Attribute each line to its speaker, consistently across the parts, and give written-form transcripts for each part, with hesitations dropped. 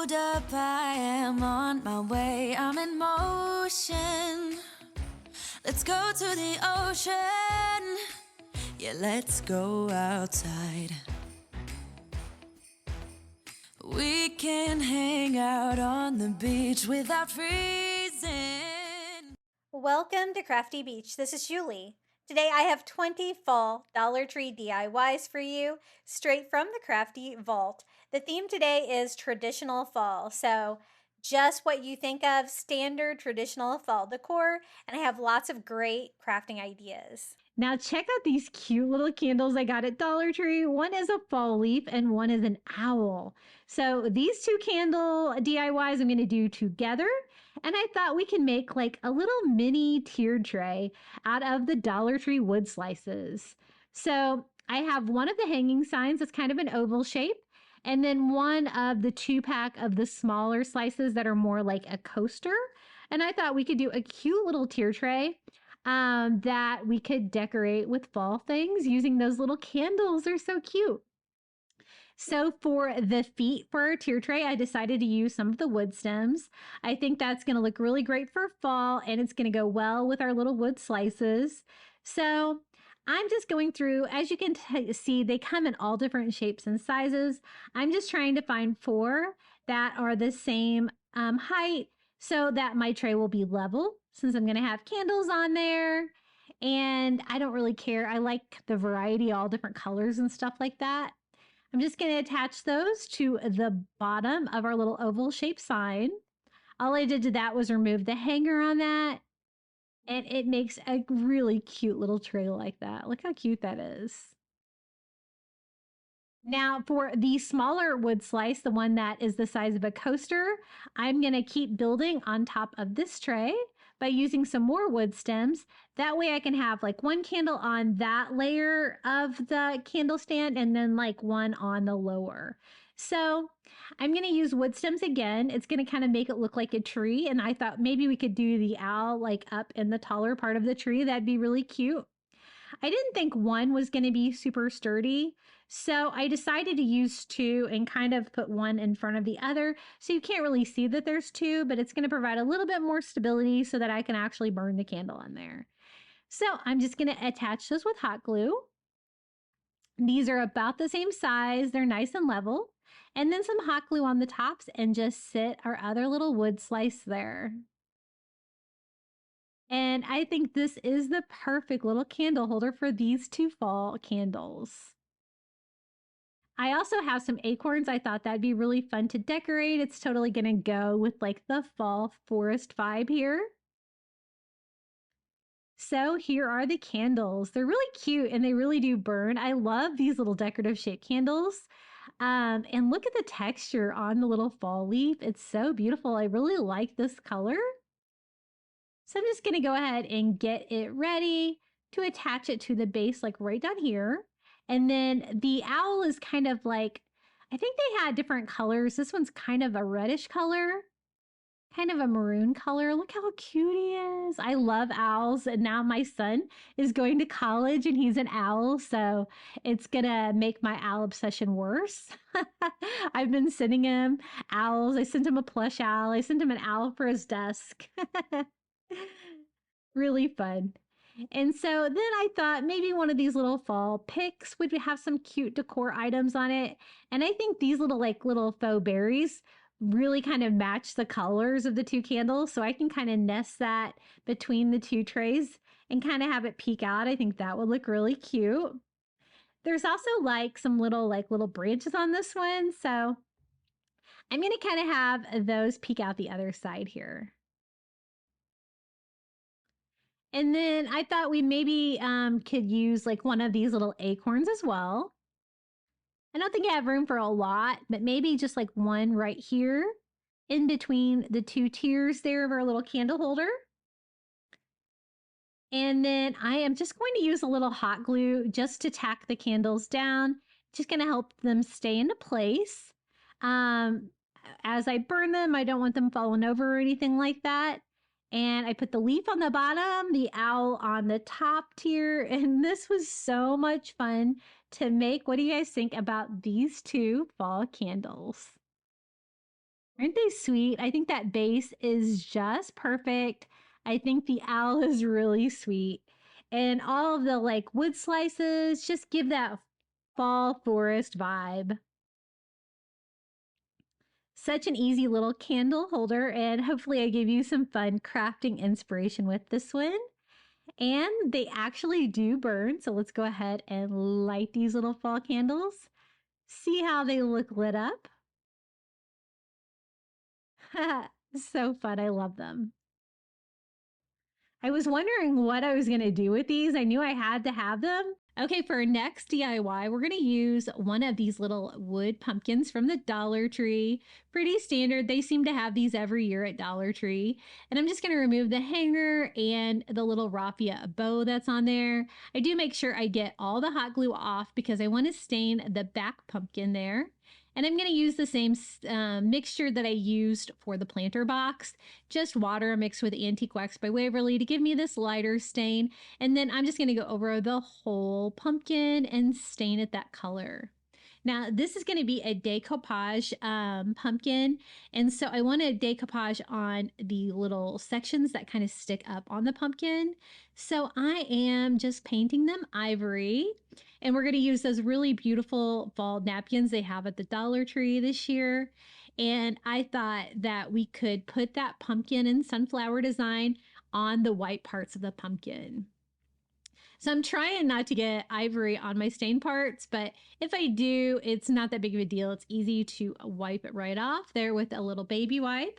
Speaker 1: Hold up, I am on my way, I'm in motion. Let's go to the ocean. Yeah, let's go outside. We can hang out on the beach without freezing.
Speaker 2: Welcome to Crafty Beach. This is Julie. Today I have 20 fall Dollar Tree DIYs for you, straight from the Crafty Vault. The theme today is traditional fall, so just what you think of standard traditional fall decor, and I have lots of great crafting ideas.
Speaker 3: Now check out these cute little candles I got at Dollar Tree. One is a fall leaf and one is an owl. So these two candle DIYs I'm going to do together. And I thought we can make like a little mini tiered tray out of the Dollar Tree wood slices. So I have one of the hanging signs that's kind of an oval shape. And then one of the 2-pack of the smaller slices that are more like a coaster. And I thought we could do a cute little tier tray that we could decorate with fall things using those little candles. They're so cute. So for the feet for our tier tray, I decided to use some of the wood stems. I think that's going to look really great for fall, and it's going to go well with our little wood slices. So I'm just going through, as you can see, they come in all different shapes and sizes. I'm just trying to find 4 that are the same height so that my tray will be level, since I'm going to have candles on there. And I don't really care. I like the variety, all different colors and stuff like that. I'm just going to attach those to the bottom of our little oval shaped sign. All I did to that was remove the hanger on that. And it makes a really cute little tray like that. Look how cute that is. Now for the smaller wood slice, the one that is the size of a coaster, I'm going to keep building on top of this tray by using some more wood stems. That way I can have like one candle on that layer of the candle stand and then like one on the lower. So I'm going to use wood stems again. It's going to kind of make it look like a tree. And I thought maybe we could do the owl like up in the taller part of the tree. That'd be really cute. I didn't think one was going to be super sturdy, so I decided to use 2 and kind of put one in front of the other. So you can't really see that there's 2, but it's going to provide a little bit more stability so that I can actually burn the candle on there. So I'm just going to attach those with hot glue. These are about the same size. They're nice and level. And then some hot glue on the tops and just sit our other little wood slice there. And I think this is the perfect little candle holder for these 2 fall candles. I also have some acorns. I thought that'd be really fun to decorate. It's totally going to go with like the fall forest vibe here. So here are the candles. They're really cute and they really do burn. I love these little decorative shaped candles. And look at the texture on the little fall leaf. It's so beautiful. I really like this color. So I'm just going to go ahead and get it ready to attach it to the base, like right down here. And then the owl is kind of like, I think they had different colors. This one's kind of a reddish color, kind of a maroon color. Look how cute he is. I love owls. And now my son is going to college and he's an owl. So it's going to make my owl obsession worse. I've been sending him owls. I sent him a plush owl. I sent him an owl for his desk. Really fun. And so then I thought maybe one of these little fall picks would have some cute decor items on it. And I think these little faux berries really kind of match the colors of the 2 candles. So I can kind of nest that between the 2 trays and kind of have it peek out. I think that would look really cute. There's also like some little branches on this one. So I'm going to kind of have those peek out the other side here. And then I thought we maybe could use like one of these little acorns as well. I don't think I have room for a lot, but maybe just like one right here in between the 2 tiers there of our little candle holder. And then I am just going to use a little hot glue just to tack the candles down. Just going to help them stay into place. As I burn them, I don't want them falling over or anything like that. And I put the leaf on the bottom, the owl on the top tier, and this was so much fun to make. What do you guys think about these 2 fall candles? Aren't they sweet? I think that base is just perfect. I think the owl is really sweet. And all of the like wood slices just give that fall forest vibe. Such an easy little candle holder, and hopefully I gave you some fun crafting inspiration with this one. And they actually do burn, so let's go ahead and light these little fall candles. See how they look lit up? So fun, I love them. I was wondering what I was going to do with these. I knew I had to have them. Okay, for our next DIY, we're going to use one of these little wood pumpkins from the Dollar Tree. Pretty standard. They seem to have these every year at Dollar Tree. And I'm just going to remove the hanger and the little raffia bow that's on there. I do make sure I get all the hot glue off because I want to stain the back pumpkin there. And I'm going to use the same mixture that I used for the planter box, just water mixed with Antique Wax by Waverly to give me this lighter stain. And then I'm just going to go over the whole pumpkin and stain it that color. Now, this is going to be a decoupage pumpkin. And so I want to decoupage on the little sections that kind of stick up on the pumpkin. So I am just painting them ivory. And we're going to use those really beautiful fall napkins they have at the Dollar Tree this year. And I thought that we could put that pumpkin and sunflower design on the white parts of the pumpkin. So I'm trying not to get ivory on my stain parts, but if I do, it's not that big of a deal. It's easy to wipe it right off there with a little baby wipe.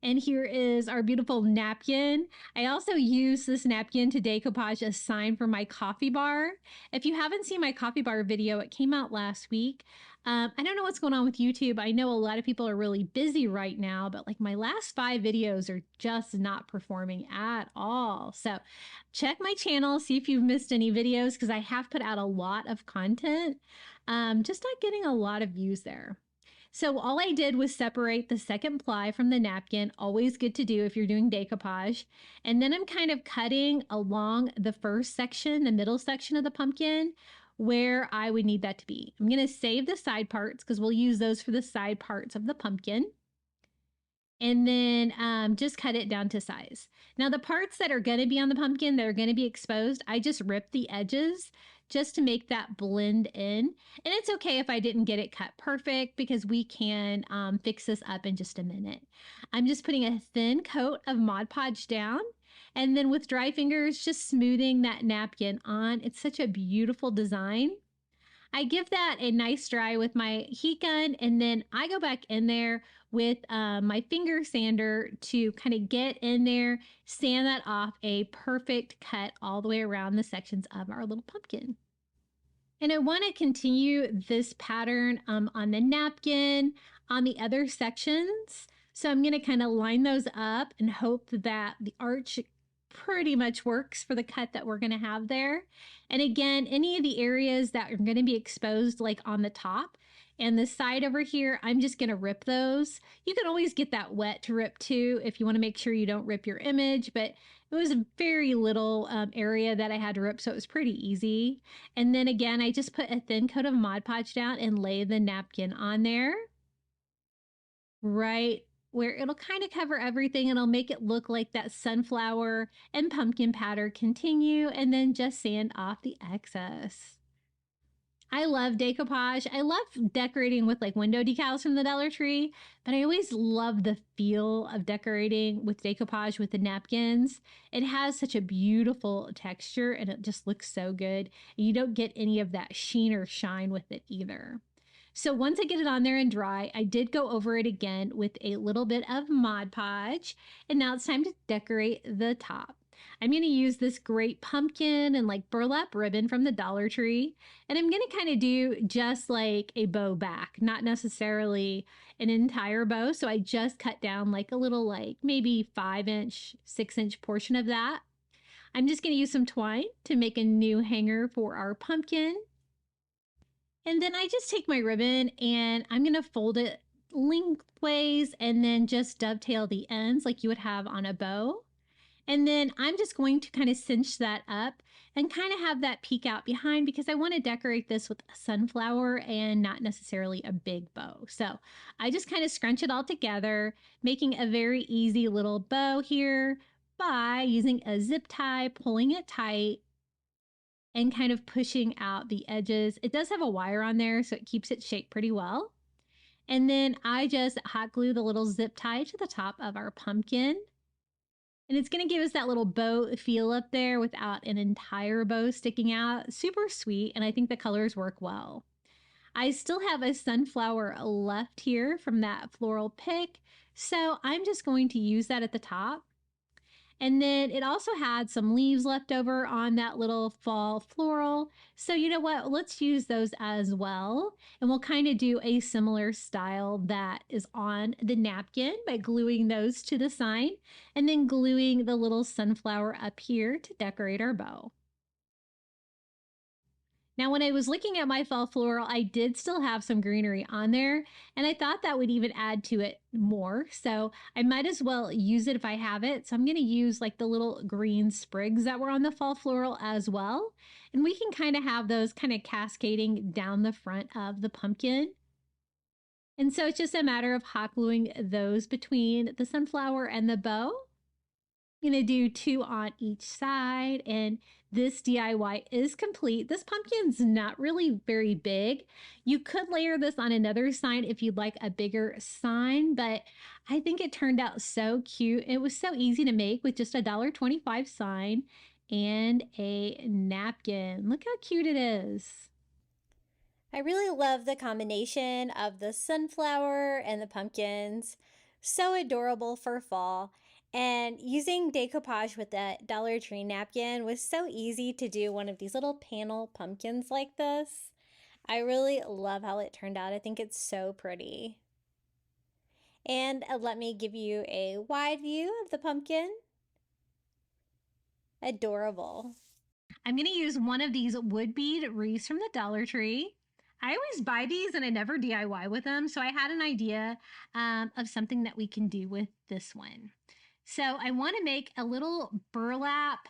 Speaker 3: And here is our beautiful napkin. I also use this napkin to decoupage a sign for my coffee bar. If you haven't seen my coffee bar video, it came out last week. I don't know what's going on with YouTube. I know a lot of people are really busy right now, but like my last 5 videos are just not performing at all. So check my channel, see if you've missed any videos because I have put out a lot of content. Just not getting a lot of views there. So all I did was separate the second ply from the napkin, always good to do if you're doing decoupage. And then I'm kind of cutting along the first section, the middle section of the pumpkin, where I would need that to be. I'm going to save the side parts because we'll use those for the side parts of the pumpkin. And then just cut it down to size. Now the parts that are going to be on the pumpkin that are going to be exposed, I just ripped the edges just to make that blend in. And it's okay if I didn't get it cut perfect because we can fix this up in just a minute. I'm just putting a thin coat of Mod Podge down and then with dry fingers, just smoothing that napkin on. It's such a beautiful design. I give that a nice dry with my heat gun and then I go back in there with my finger sander to kind of get in there, sand that off a perfect cut all the way around the sections of our little pumpkin. And I want to continue this pattern on the napkin, on the other sections. So I'm going to kind of line those up and hope that the arch pretty much works for the cut that we're going to have there. And again, any of the areas that are going to be exposed like on the top and the side over here, I'm just going to rip those. You can always get that wet to rip too if you want to make sure you don't rip your image, but it was a very little area that I had to rip, so it was pretty easy. And then again, I just put a thin coat of Mod Podge down and lay the napkin on there, right where it'll kind of cover everything and it'll make it look like that sunflower and pumpkin pattern continue, and then just sand off the excess. I love decoupage. I love decorating with like window decals from the Dollar Tree, but I always love the feel of decorating with decoupage with the napkins. It has such a beautiful texture and it just looks so good. And you don't get any of that sheen or shine with it either. So once I get it on there and dry, I did go over it again with a little bit of Mod Podge, and now it's time to decorate the top. I'm going to use this great pumpkin and like burlap ribbon from the Dollar Tree, and I'm going to kind of do just like a bow back, not necessarily an entire bow. So I just cut down like a little, like maybe 5-inch, 6-inch portion of that. I'm just going to use some twine to make a new hanger for our pumpkin. And then I just take my ribbon and I'm going to fold it lengthways and then just dovetail the ends like you would have on a bow. And then I'm just going to kind of cinch that up and kind of have that peek out behind because I want to decorate this with a sunflower and not necessarily a big bow. So I just kind of scrunch it all together, making a very easy little bow here by using a zip tie, pulling it tight, and kind of pushing out the edges. It does have a wire on there, so it keeps it shaped pretty well. And then I just hot glue the little zip tie to the top of our pumpkin. And it's going to give us that little bow feel up there without an entire bow sticking out. Super sweet, and I think the colors work well. I still have a sunflower left here from that floral pick, so I'm just going to use that at the top. And then it also had some leaves left over on that little fall floral. So you know what? Let's use those as well. And we'll kind of do a similar style that is on the napkin by gluing those to the sign and then gluing the little sunflower up here to decorate our bow. Now, when I was looking at my fall floral, I did still have some greenery on there, and I thought that would even add to it more. So I might as well use it if I have it. So I'm going to use like the little green sprigs that were on the fall floral as well. And we can kind of have those kind of cascading down the front of the pumpkin. And so it's just a matter of hot gluing those between the sunflower and the bow. I'm going to do 2 on each side, and this DIY is complete. This pumpkin's not really very big. You could layer this on another sign if you'd like a bigger sign, but I think it turned out so cute. It was so easy to make with just a $1.25 sign and a napkin. Look how cute it is.
Speaker 2: I really love the combination of the sunflower and the pumpkins. So adorable for fall. And using decoupage with that Dollar Tree napkin was so easy to do one of these little panel pumpkins like this. I really love how it turned out. I think it's so pretty. And let me give you a wide view of the pumpkin. Adorable.
Speaker 3: I'm going to use one of these wood bead wreaths from the Dollar Tree. I always buy these and I never DIY with them, so I had an idea of something that we can do with this one. So I want to make a little burlap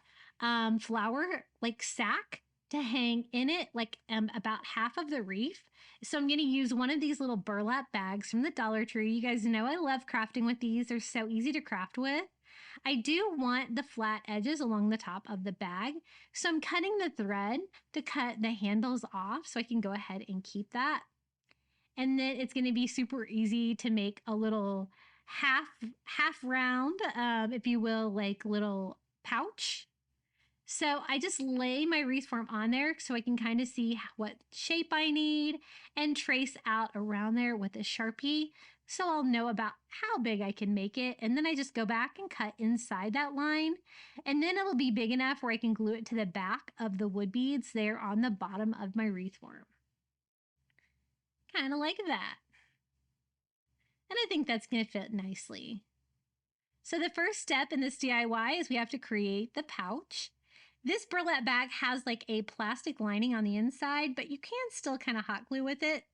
Speaker 3: flower like sack to hang in it, like about half of the wreath. So I'm going to use one of these little burlap bags from the Dollar Tree. You guys know I love crafting with these. They're so easy to craft with. I do want the flat edges along the top of the bag. So I'm cutting the thread to cut the handles off so I can go ahead and keep that. And then it's going to be super easy to make a little half round, if you will, like little pouch. So I just lay my wreath form on there so I can kind of see what shape I need and trace out around there with a Sharpie so I'll know about how big I can make it. And then I just go back and cut inside that line, and then it'll be big enough where I can glue it to the back of the wood beads there on the bottom of my wreath form. Kind of like that. And I think that's going to fit nicely. So the first step in this DIY is we have to create the pouch. This burlap bag has like a plastic lining on the inside, but you can still kind of hot glue with it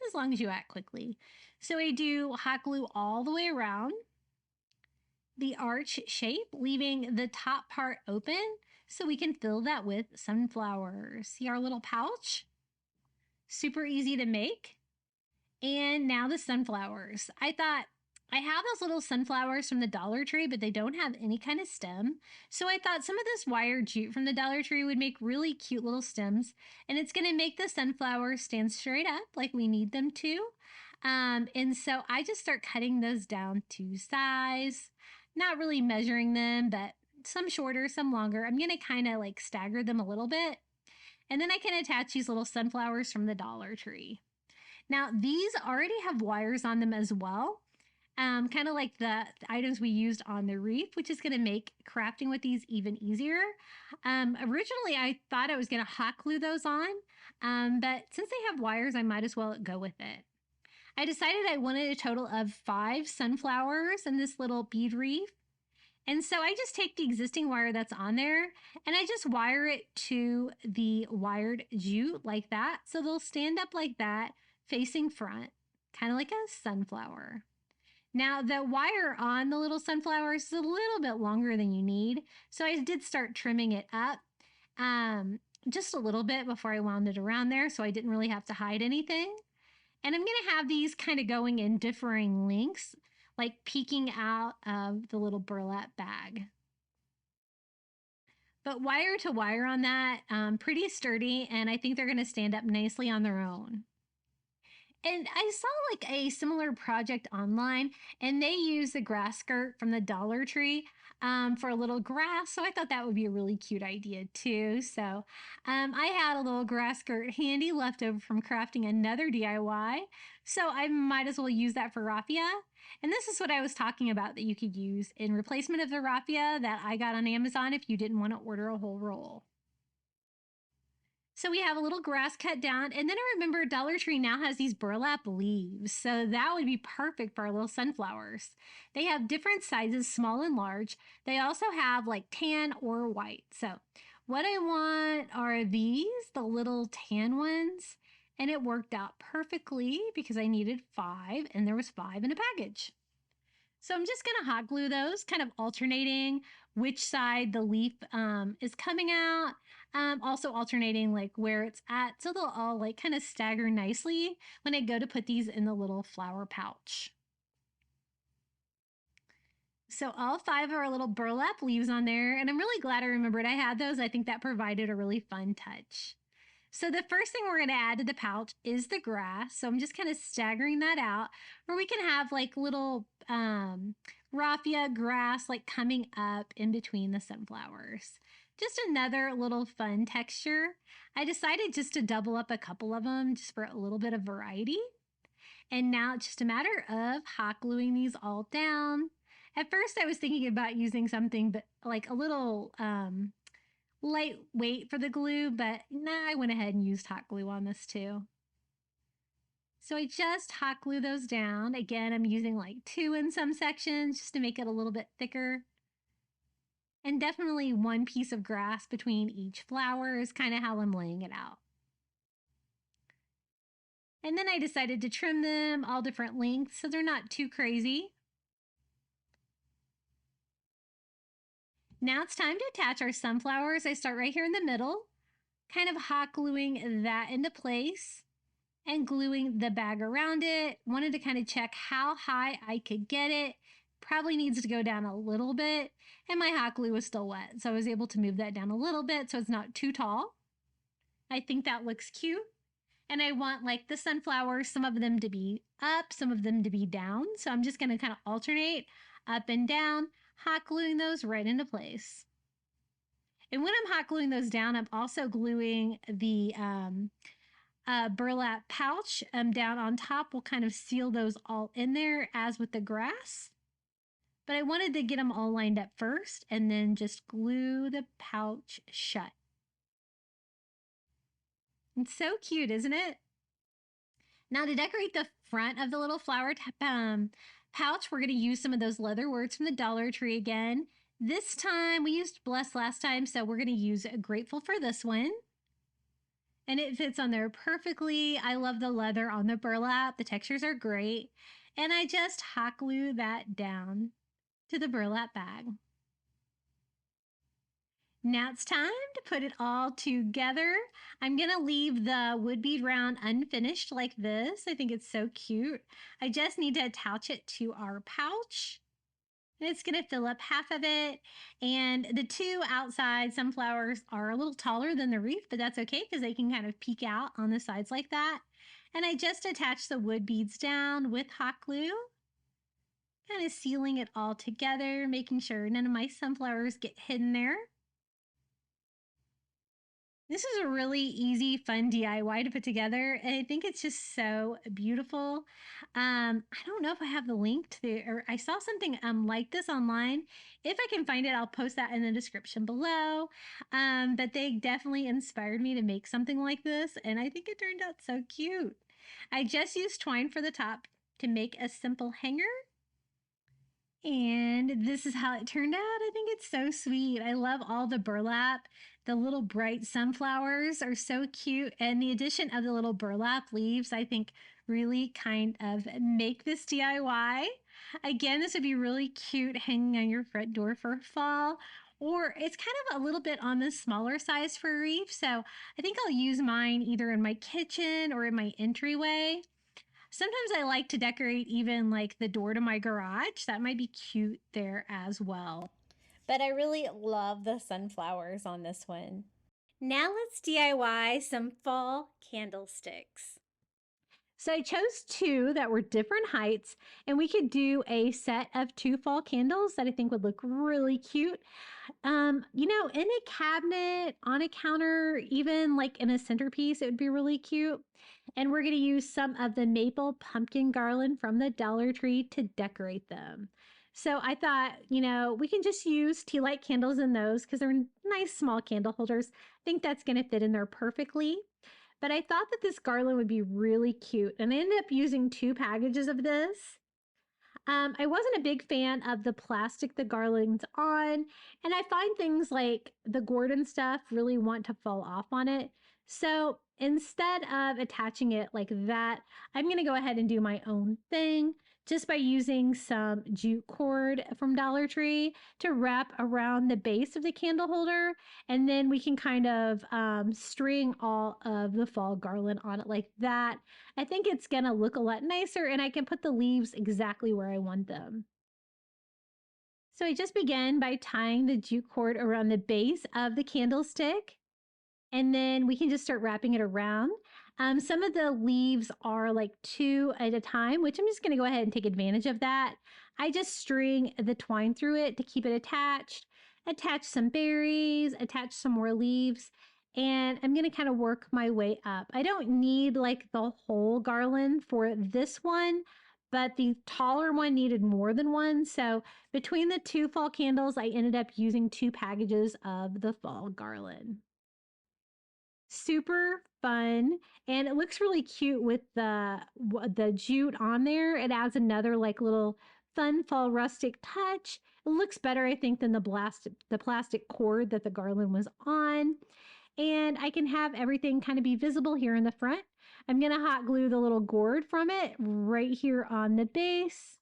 Speaker 3: as long as you act quickly. So I do hot glue all the way around the arch shape, leaving the top part open so we can fill that with sunflowers. See our little pouch? Super easy to make. And now the sunflowers. I thought I have those little sunflowers from the Dollar Tree, but they don't have any kind of stem. So I thought some of this wire jute from the Dollar Tree would make really cute little stems. And it's going to make the sunflowers stand straight up like we need them to. And so I just start cutting those down to size, not really measuring them, but some shorter, some longer. I'm going to kind of like stagger them a little bit. And then I can attach these little sunflowers from the Dollar Tree. Now, these already have wires on them as well, kind of like the items we used on the wreath, which is going to make crafting with these even easier. Originally, I thought I was going to hot glue those on, but since they have wires, I might as well go with it. I decided I wanted a total of 5 sunflowers in this little bead wreath. And so I just take the existing wire that's on there and I just wire it to the wired jute like that. So they'll stand up like that, facing front, kind of like a sunflower. Now, the wire on the little sunflowers is a little bit longer than you need, so I did start trimming it up just a little bit before I wound it around there, so I didn't really have to hide anything. And I'm going to have these kind of going in differing lengths, like peeking out of the little burlap bag. But wire to wire on that, pretty sturdy, and I think they're going to stand up nicely on their own. And I saw like a similar project online, and they use the grass skirt from the Dollar Tree for a little grass. So I thought that would be a really cute idea too. So I had a little grass skirt handy left over from crafting another DIY. So I might as well use that for raffia. And this is what I was talking about that you could use in replacement of the raffia that I got on Amazon if you didn't want to order a whole roll. So we have a little grass cut down, and then I remember Dollar Tree now has these burlap leaves, so that would be perfect for our little sunflowers. They have different sizes, small and large. They also have like tan or white. So what I want are these, the little tan ones, and it worked out perfectly because I needed 5, and there was 5 in a package. So I'm just going to hot glue those, kind of alternating which side the leaf is coming out. Also alternating like where it's at, so they'll all like kind of stagger nicely when I go to put these in the little flower pouch. So all 5 of our little burlap leaves on there, and I'm really glad I remembered I had those. I think that provided a really fun touch. So the first thing we're going to add to the pouch is the grass. So I'm just kind of staggering that out, where we can have like little raffia grass like coming up in between the sunflowers. Just another little fun texture. I decided just to double up a couple of them just for a little bit of variety. And now it's just a matter of hot gluing these all down. At first I was thinking about using something but like a little lightweight for the glue, but nah, I went ahead and used hot glue on this too. So I just hot glue those down. Again, I'm using like 2 in some sections just to make it a little bit thicker. And definitely 1 piece of grass between each flower is kind of how I'm laying it out. And then I decided to trim them all different lengths so they're not too crazy. Now it's time to attach our sunflowers. I start right here in the middle, kind of hot gluing that into place and gluing the bag around it. Wanted to kind of check how high I could get it. Probably needs to go down a little bit, and my hot glue was still wet, so I was able to move that down a little bit so it's not too tall. I think that looks cute. And I want like the sunflowers, some of them to be up, some of them to be down. So I'm just going to kind of alternate up and down, hot gluing those right into place. And when I'm hot gluing those down, I'm also gluing the burlap pouch down on top. Will kind of seal those all in there as with the grass. But I wanted to get them all lined up first and then just glue the pouch shut. It's so cute, isn't it? Now to decorate the front of the little flower pouch, we're going to use some of those leather words from the Dollar Tree again. This time, we used Bless last time, so we're going to use Grateful for this one. And it fits on there perfectly. I love the leather on the burlap. The textures are great. And I just hot glue that down to the burlap bag. Now it's time to put it all together. I'm going to leave the wood bead round unfinished like this. I think it's so cute. I just need to attach it to our pouch. And it's going to fill up half of it. And the 2 outside sunflowers are a little taller than the wreath, but that's okay because they can kind of peek out on the sides like that. And I just attached the wood beads down with hot glue. Kind of sealing it all together, making sure none of my sunflowers get hidden there. This is a really easy, fun DIY to put together, and I think it's just so beautiful. I don't know if I have the link to, or I saw something like this online. If I can find it, I'll post that in the description below. But they definitely inspired me to make something like this, and I think it turned out so cute. I just used twine for the top to make a simple hanger. And this is how it turned out. I think it's so sweet. I love all the burlap. The little bright sunflowers are so cute. And the addition of the little burlap leaves, I think, really kind of make this DIY. Again, this would be really cute hanging on your front door for fall, or it's kind of a little bit on the smaller size for a wreath. So I think I'll use mine either in my kitchen or in my entryway. Sometimes I like to decorate even like the door to my garage. That might be cute there as well.
Speaker 2: But I really love the sunflowers on this one. Now let's DIY some fall candlesticks.
Speaker 3: So I chose 2 that were different heights, and we could do a set of 2 fall candles that I think would look really cute. You know, in a cabinet, on a counter, even like in a centerpiece, it would be really cute. And we're going to use some of the maple pumpkin garland from the Dollar Tree to decorate them. So I thought, you know, we can just use tea light candles in those because they're nice small candle holders. I think that's going to fit in there perfectly. But I thought that this garland would be really cute, and I ended up using 2 packages of this. I wasn't a big fan of the plastic the garland's on, and I find things like the gourd and stuff really want to fall off on it. So instead of attaching it like that, I'm going to go ahead and do my own thing just by using some jute cord from Dollar Tree to wrap around the base of the candle holder. And then we can kind of string all of the fall garland on it like that. I think it's going to look a lot nicer, and I can put the leaves exactly where I want them. So I just began by tying the jute cord around the base of the candlestick, and then we can just start wrapping it around. Some of the leaves are like 2 at a time, which I'm just going to go ahead and take advantage of that. I just string the twine through it to keep it attached, attach some berries, attach some more leaves, and I'm going to kind of work my way up. I don't need like the whole garland for this one, but the taller one needed more than one. So between the 2 fall candles, I ended up using 2 packages of the fall garland. Super fun, and it looks really cute with the jute on there. It adds another like little fun fall rustic touch. It looks better, I think, than the plastic cord that the garland was on. And I can have everything kind of be visible here in the front. I'm going to hot glue the little gourd from it right here on the base.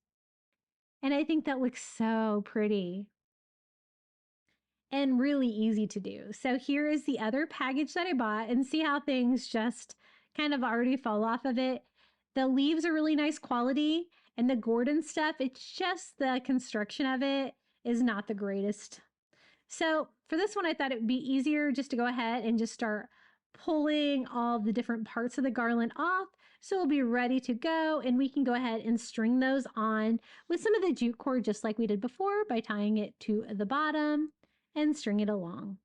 Speaker 3: And I think that looks so pretty and really easy to do. So here is the other package that I bought, and see how things just kind of already fall off of it. The leaves are really nice quality, and the gourd and stuff, it's just the construction of it is not the greatest. So for this one, I thought it would be easier just to go ahead and just start pulling all the different parts of the garland off. So we'll be ready to go, and we can go ahead and string those on with some of the jute cord, just like we did before, by tying it to the bottom and string it along.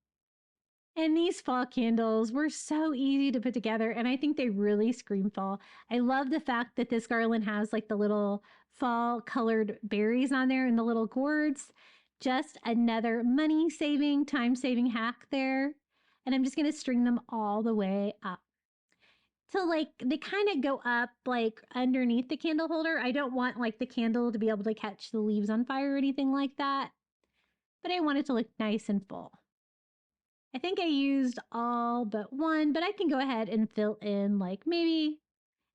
Speaker 3: And these fall candles were so easy to put together, and I think they really scream fall. I love the fact that this garland has like the little fall colored berries on there and the little gourds. Just another money saving, time saving hack there. And I'm just going to string them all the way up. So like they kind of go up like underneath the candle holder. I don't want like the candle to be able to catch the leaves on fire or anything like that, but I want it to look nice and full. I think I used all but one, but I can go ahead and fill in like maybe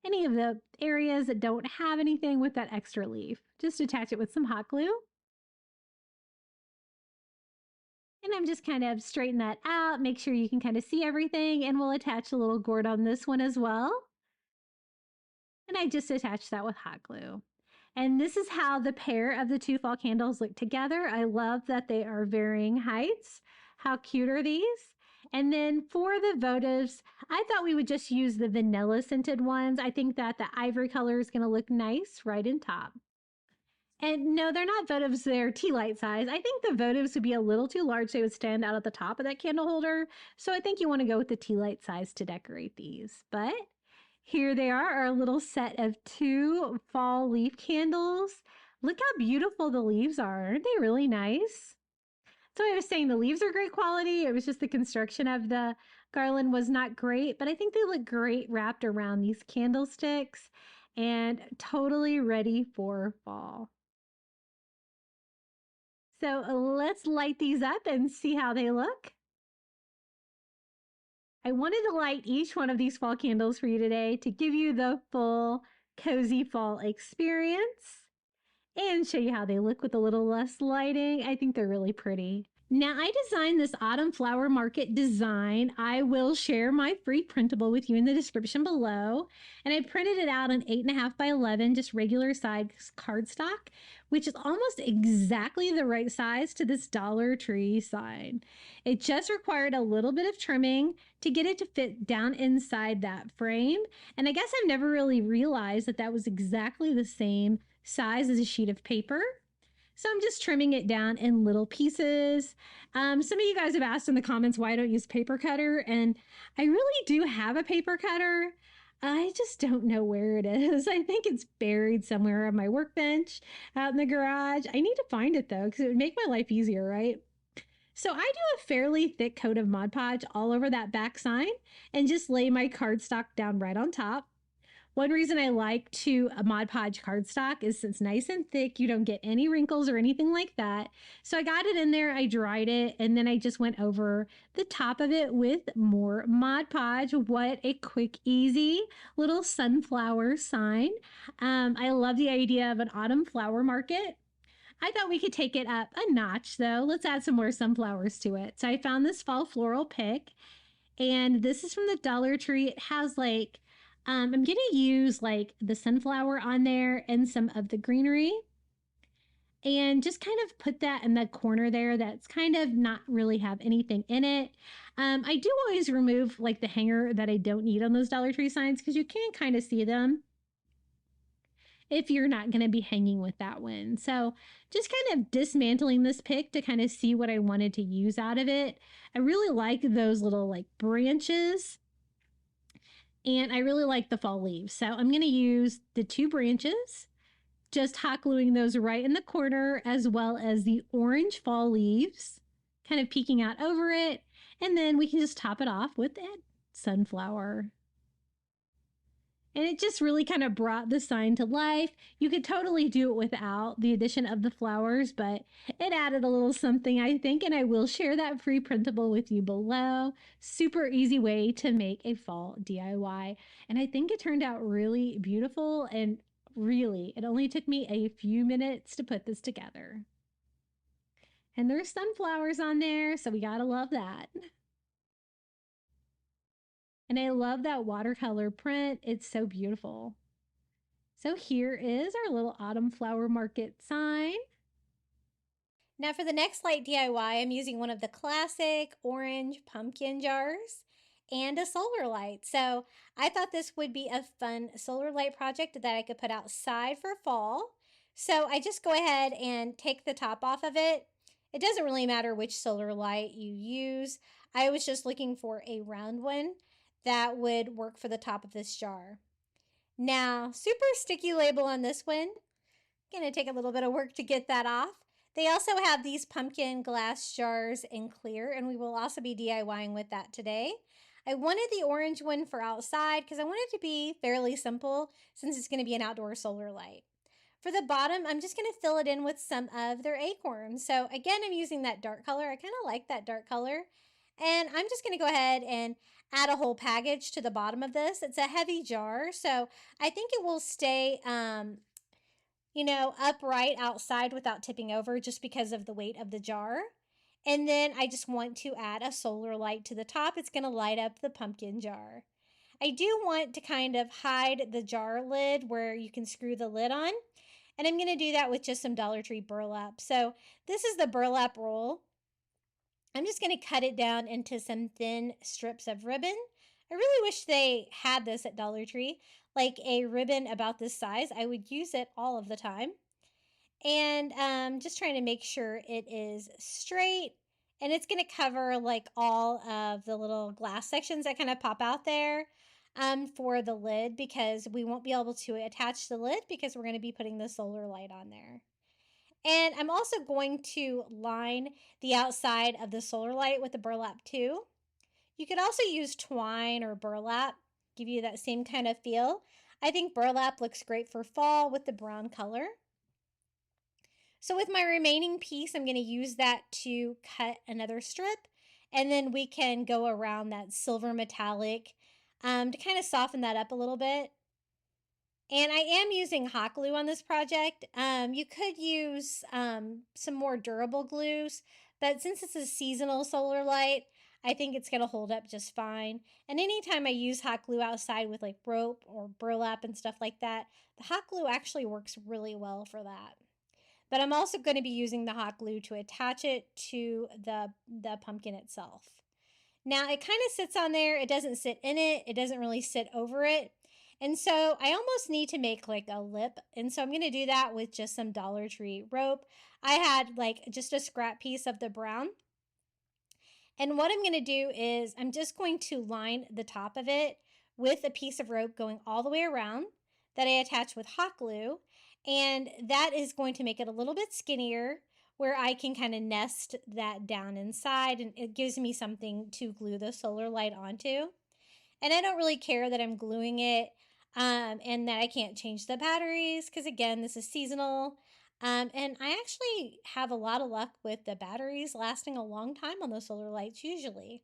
Speaker 3: any of the areas that don't have anything with that extra leaf. Just attach it with some hot glue. And I'm just kind of straighten that out, make sure you can kind of see everything, and we'll attach a little gourd on this one as well. And I just attached that with hot glue. And this is how the pair of the 2 fall candles look together. I love that they are varying heights. How cute are these? And then for the votives, I thought we would just use the vanilla scented ones. I think that the ivory color is going to look nice right in top. And no, they're not votives, they're tea light size. I think the votives would be a little too large. They would stand out at the top of that candle holder. So I think you want to go with the tea light size to decorate these. But here they are, our little set of 2 fall leaf candles. Look how beautiful the leaves are. Aren't they really nice? So I was saying the leaves are great quality. It was just the construction of the garland was not great, but I think they look great wrapped around these candlesticks and totally ready for fall. So let's light these up and see how they look. I wanted to light each one of these fall candles for you today to give you the full cozy fall experience and show you how they look with a little less lighting. I think they're really pretty. Now, I designed this autumn flower market design. I will share my free printable with you in the description below. And I printed it out on 8.5 by 11, just regular size cardstock, which is almost exactly the right size to this Dollar Tree sign. It just required a little bit of trimming to get it to fit down inside that frame. And I guess I've never really realized that that was exactly the same size as a sheet of paper. So I'm just trimming it down in little pieces. Some of you guys have asked in the comments why I don't use paper cutter, and I really do have a paper cutter. I just don't know where it is. I think it's buried somewhere on my workbench out in the garage. I need to find it though, because it would make my life easier, right? So I do a fairly thick coat of Mod Podge all over that back sign and just lay my cardstock down right on top. One reason I like to Mod Podge cardstock is it's nice and thick. You don't get any wrinkles or anything like that. So I got it in there, I dried it, and then I just went over the top of it with more Mod Podge. What a quick, easy little sunflower sign. I love the idea of an autumn flower market. I thought we could take it up a notch though. Let's add some more sunflowers to it. So I found this fall floral pick, and this is from the Dollar Tree. It has like I'm going to use like the sunflower on there and some of the greenery and just kind of put that in the corner there that's kind of not really have anything in it. I do always remove like the hanger that I don't need on those Dollar Tree signs because you can kind of see them if you're not going to be hanging with that one. So just kind of dismantling this pick to kind of see what I wanted to use out of it. I really like those little like branches. And I really like the fall leaves. So I'm going to use the 2 branches, just hot gluing those right in the corner, as well as the orange fall leaves kind of peeking out over it. And then we can just top it off with that sunflower. And it just really kind of brought the sign to life. You could totally do it without the addition of the flowers, but it added a little something, I think, and I will share that free printable with you below. Super easy way to make a fall DIY. And I think it turned out really beautiful, and really, it only took me a few minutes to put this together. And there's sunflowers on there, so we gotta love that. And I love that watercolor print. It's so beautiful. So here is our little autumn flower market sign.
Speaker 2: Now for the next light DIY, I'm using one of the classic orange pumpkin jars and a solar light. So I thought this would be a fun solar light project that I could put outside for fall. So I just go ahead and take the top off of it. It doesn't really matter which solar light you use. I was just looking for a round one that would work for the top of this jar. Now, super sticky label on this one. Gonna take a little bit of work to get that off. They also have these pumpkin glass jars in clear, and we will also be DIYing with that today. I wanted the orange one for outside because I want it to be fairly simple since it's gonna be an outdoor solar light. For the bottom, I'm just gonna fill it in with some of their acorns. So again, I'm using that dark color. I kind of like that dark color. And I'm just gonna go ahead and add a whole package to the bottom of this. It's a heavy jar, so I think it will stay, upright outside without tipping over just because of the weight of the jar. And then I just want to add a solar light to the top. It's gonna light up the pumpkin jar. I do want to kind of hide the jar lid where you can screw the lid on. And I'm gonna do that with just some Dollar Tree burlap. So this is the burlap roll. I'm just going to cut it down into some thin strips of ribbon. I really wish they had this at Dollar Tree, like a ribbon about this size. I would use it all of the time. And just trying to make sure it is straight. And it's going to cover like all of the little glass sections that kind of pop out there for the lid, because we won't be able to attach the lid because we're going to be putting the solar light on there. And I'm also going to line the outside of the solar light with the burlap too. You could also use twine or burlap, give you that same kind of feel. I think burlap looks great for fall with the brown color. So with my remaining piece, I'm going to use that to cut another strip, and then we can go around that silver metallic to kind of soften that up a little bit. And I am using hot glue on this project. You could use some more durable glues, but since it's a seasonal solar light, I think it's going to hold up just fine. And anytime I use hot glue outside with like rope or burlap and stuff like that, the hot glue actually works really well for that. But I'm also going to be using the hot glue to attach it to the pumpkin itself. Now it kind of sits on there. It doesn't sit in it. It doesn't really sit over it. And so I almost need to make like a lip. And so I'm going to do that with just some Dollar Tree rope. I had like just a scrap piece of the brown. And what I'm going to do is I'm just going to line the top of it with a piece of rope going all the way around that I attach with hot glue. And that is going to make it a little bit skinnier where I can kind of nest that down inside, and it gives me something to glue the solar light onto. And I don't really care that I'm gluing it and that I can't change the batteries because, again, this is seasonal. And I actually have a lot of luck with the batteries lasting a long time on those solar lights usually.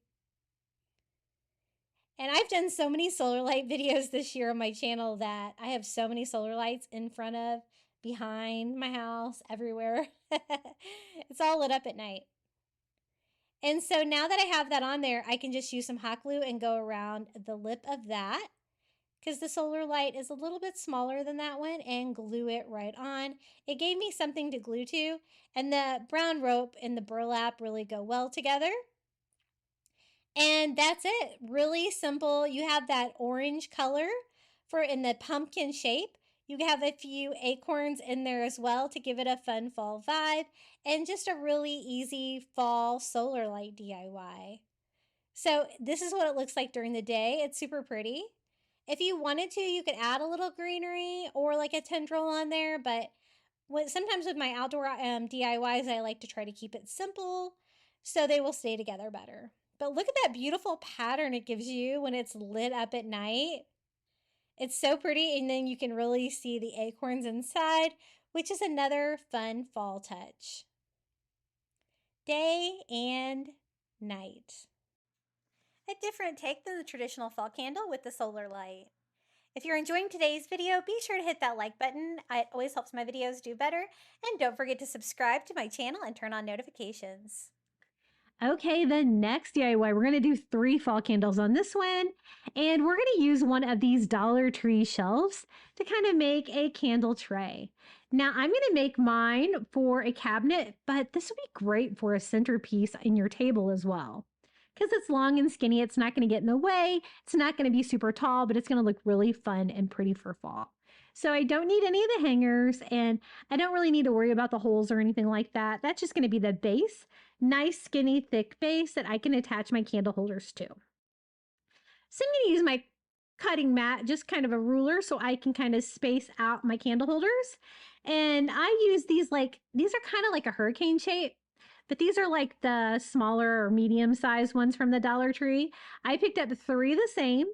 Speaker 2: And I've done so many solar light videos this year on my channel that I have so many solar lights in front of, behind my house, everywhere. It's all lit up at night. And so now that I have that on there, I can just use some hot glue and go around the lip of that because the solar light is a little bit smaller than that one, and glue it right on. It gave me something to glue to, and the brown rope and the burlap really go well together. And that's it. Really simple. You have that orange color for in the pumpkin shape. You have a few acorns in there as well to give it a fun fall vibe, and just a really easy fall solar light DIY. So this is what it looks like during the day. It's super pretty. If you wanted to, you could add a little greenery or like a tendril on there, but sometimes with my outdoor DIYs, I like to try to keep it simple so they will stay together better. But look at that beautiful pattern it gives you when it's lit up at night. It's so pretty, and then you can really see the acorns inside, which is another fun fall touch. Day and night. A different take than the traditional fall candle with the solar light. If you're enjoying today's video, be sure to hit that like button. It always helps my videos do better. And don't forget to subscribe to my channel and turn on notifications.
Speaker 3: Okay, the next DIY, we're going to do 3 fall candles on this one, and we're going to use one of these Dollar Tree shelves to kind of make a candle tray. Now, I'm going to make mine for a cabinet, but this would be great for a centerpiece in your table as well. Because it's long and skinny, it's not going to get in the way, it's not going to be super tall, but it's going to look really fun and pretty for fall. So I don't need any of the hangers, and I don't really need to worry about the holes or anything like that. That's just going to be the base. Nice, skinny, thick base that I can attach my candle holders to. So I'm going to use my cutting mat, just kind of a ruler, so I can kind of space out my candle holders. And I use these are kind of like a hurricane shape, but these are like the smaller or medium-sized ones from the Dollar Tree. I picked up 3 the same,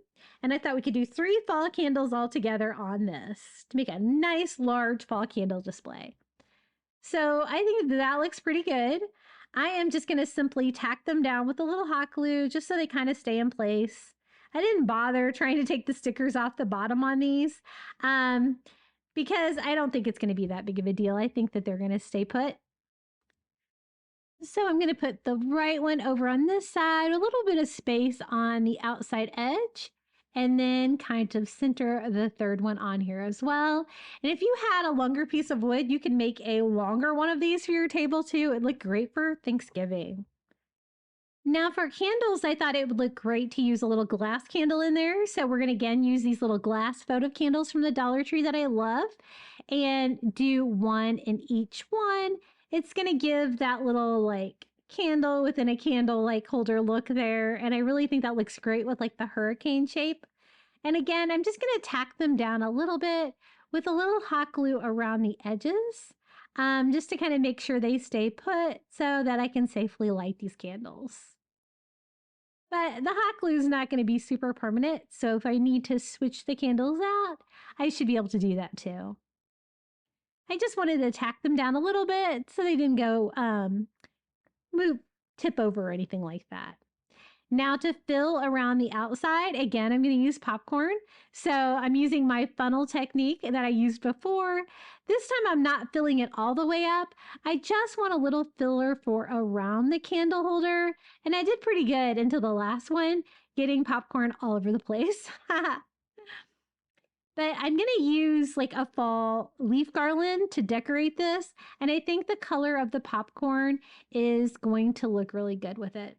Speaker 3: and I thought we could do 3 fall candles all together on this to make a nice large fall candle display. So I think that looks pretty good. I am just going to simply tack them down with a little hot glue just so they kind of stay in place. I didn't bother trying to take the stickers off the bottom on these because I don't think it's going to be that big of a deal. I think that they're going to stay put. So I'm going to put the right one over on this side, a little bit of space on the outside edge, and then kind of center the third one on here as well. And if you had a longer piece of wood, you could make a longer one of these for your table too. It'd look great for Thanksgiving. Now for candles, I thought it would look great to use a little glass candle in there. So we're going to again use these little glass votive candles from the Dollar Tree that I love and do one in each one. It's going to give that little like candle within a candle like holder look there. And I really think that looks great with like the hurricane shape. And again, I'm just going to tack them down a little bit with a little hot glue around the edges, just to kind of make sure they stay put so that I can safely light these candles. But the hot glue is not going to be super permanent, so if I need to switch the candles out, I should be able to do that too. I just wanted to tack them down a little bit so they didn't go tip over or anything like that. Now to fill around the outside, again, I'm going to use popcorn. So I'm using my funnel technique that I used before. This time I'm not filling it all the way up. I just want a little filler for around the candle holder. And I did pretty good until the last one, getting popcorn all over the place. But I'm going to use like a fall leaf garland to decorate this. And I think the color of the popcorn is going to look really good with it.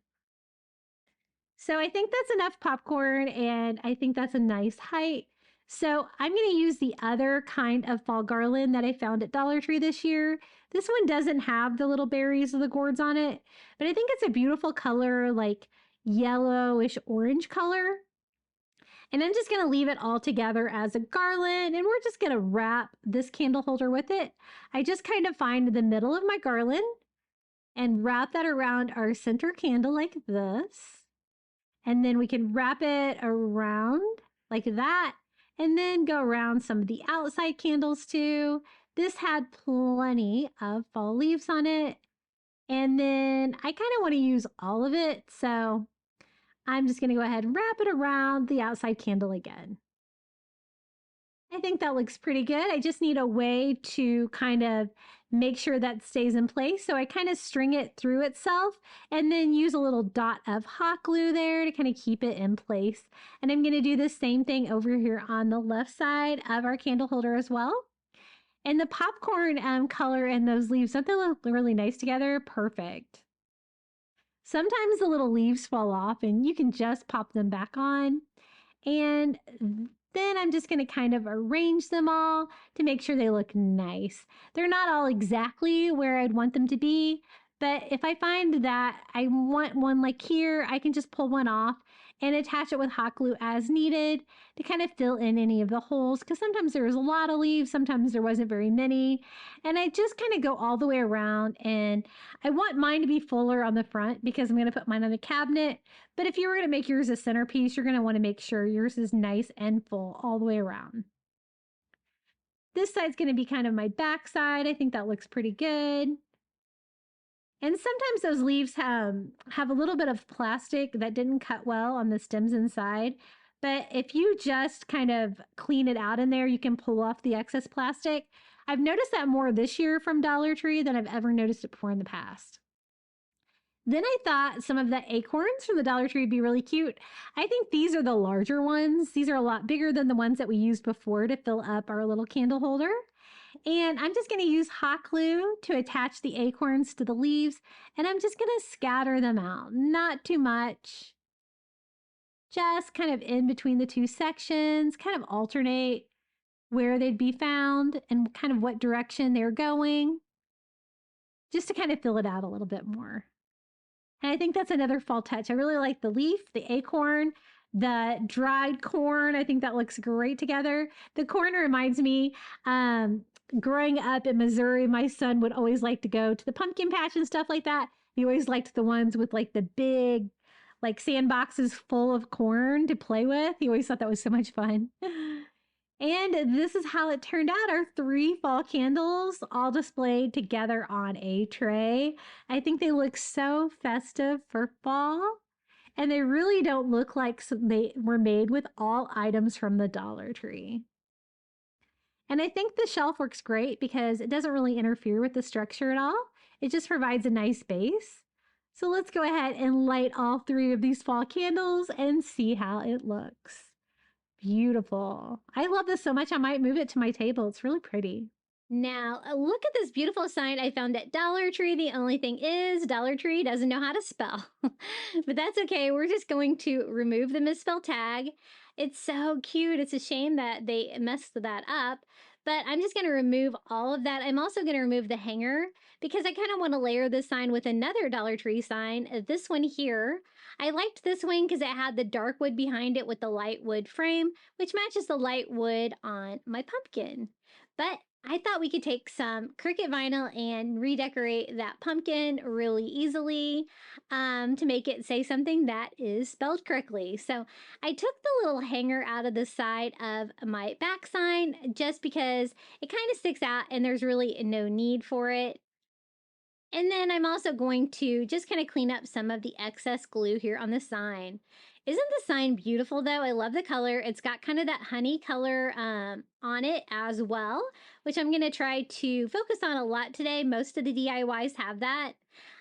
Speaker 3: So I think that's enough popcorn, and I think that's a nice height. So I'm going to use the other kind of fall garland that I found at Dollar Tree this year. This one doesn't have the little berries or the gourds on it, but I think it's a beautiful color, like yellowish orange color. And I'm just going to leave it all together as a garland, and we're just going to wrap this candle holder with it. I just kind of find the middle of my garland and wrap that around our center candle like this. And then we can wrap it around like that, and then go around some of the outside candles too. This had plenty of fall leaves on it. And then I kind of want to use all of it, so I'm just going to go ahead and wrap it around the outside candle again. I think that looks pretty good. I just need a way to kind of make sure that stays in place. So I kind of string it through itself and then use a little dot of hot glue there to kind of keep it in place. And I'm going to do the same thing over here on the left side of our candle holder as well. And the popcorn color and those leaves, don't they look really nice together? Perfect. Sometimes the little leaves fall off and you can just pop them back on. And then I'm just going to kind of arrange them all to make sure they look nice. They're not all exactly where I'd want them to be, but if I find that I want one like here, I can just pull one off and attach it with hot glue as needed to kind of fill in any of the holes, because sometimes there was a lot of leaves, sometimes there wasn't very many. And I just kind of go all the way around, and I want mine to be fuller on the front because I'm going to put mine on the cabinet. But if you were going to make yours a centerpiece, you're going to want to make sure yours is nice and full all the way around. This side's going to be kind of my back side. I think that looks pretty good. And sometimes those leaves have a little bit of plastic that didn't cut well on the stems inside. But if you just kind of clean it out in there, you can pull off the excess plastic. I've noticed that more this year from Dollar Tree than I've ever noticed it before in the past. Then I thought some of the acorns from the Dollar Tree would be really cute. I think these are the larger ones. These are a lot bigger than the ones that we used before to fill up our little candle holder. And I'm just going to use hot glue to attach the acorns to the leaves, and I'm just going to scatter them out, not too much. Just kind of in between the two sections, kind of alternate where they'd be found and kind of what direction they're going, just to kind of fill it out a little bit more. And I think that's another fall touch. I really like the leaf, the acorn, the dried corn. I think that looks great together. The corn reminds me, growing up in Missouri, my son would always like to go to the pumpkin patch and stuff like that. He always liked the ones with like the big, like sandboxes full of corn to play with. He always thought that was so much fun. And this is how it turned out. Our 3 fall candles all displayed together on a tray. I think they look so festive for fall. And they really don't look like they were made with all items from the Dollar Tree. And I think the shelf works great because it doesn't really interfere with the structure at all. It just provides a nice base. So let's go ahead and light all 3 of these fall candles and see how it looks. Beautiful. I love this so much, I might move it to my table. It's really pretty. Now, look at this beautiful sign I found at Dollar Tree. The only thing is Dollar Tree doesn't know how to spell. But that's okay. We're just going to remove the misspelled tag. It's so cute. It's a shame that they messed that up. But I'm just going to remove all of that. I'm also going to remove the hanger because I kind of want to layer this sign with another Dollar Tree sign. This one here. I liked this one because it had the dark wood behind it with the light wood frame, which matches the light wood on my pumpkin. But I thought we could take some Cricut vinyl and redecorate that pumpkin really easily to make it say something that is spelled correctly. So I took the little hanger out of the side of my back sign just because it kind of sticks out and there's really no need for it. And then I'm also going to just kind of clean up some of the excess glue here on the sign. Isn't the sign beautiful though? I love the color. It's got kind of that honey color on it as well, which I'm going to try to focus on a lot today. Most of the DIYs have that.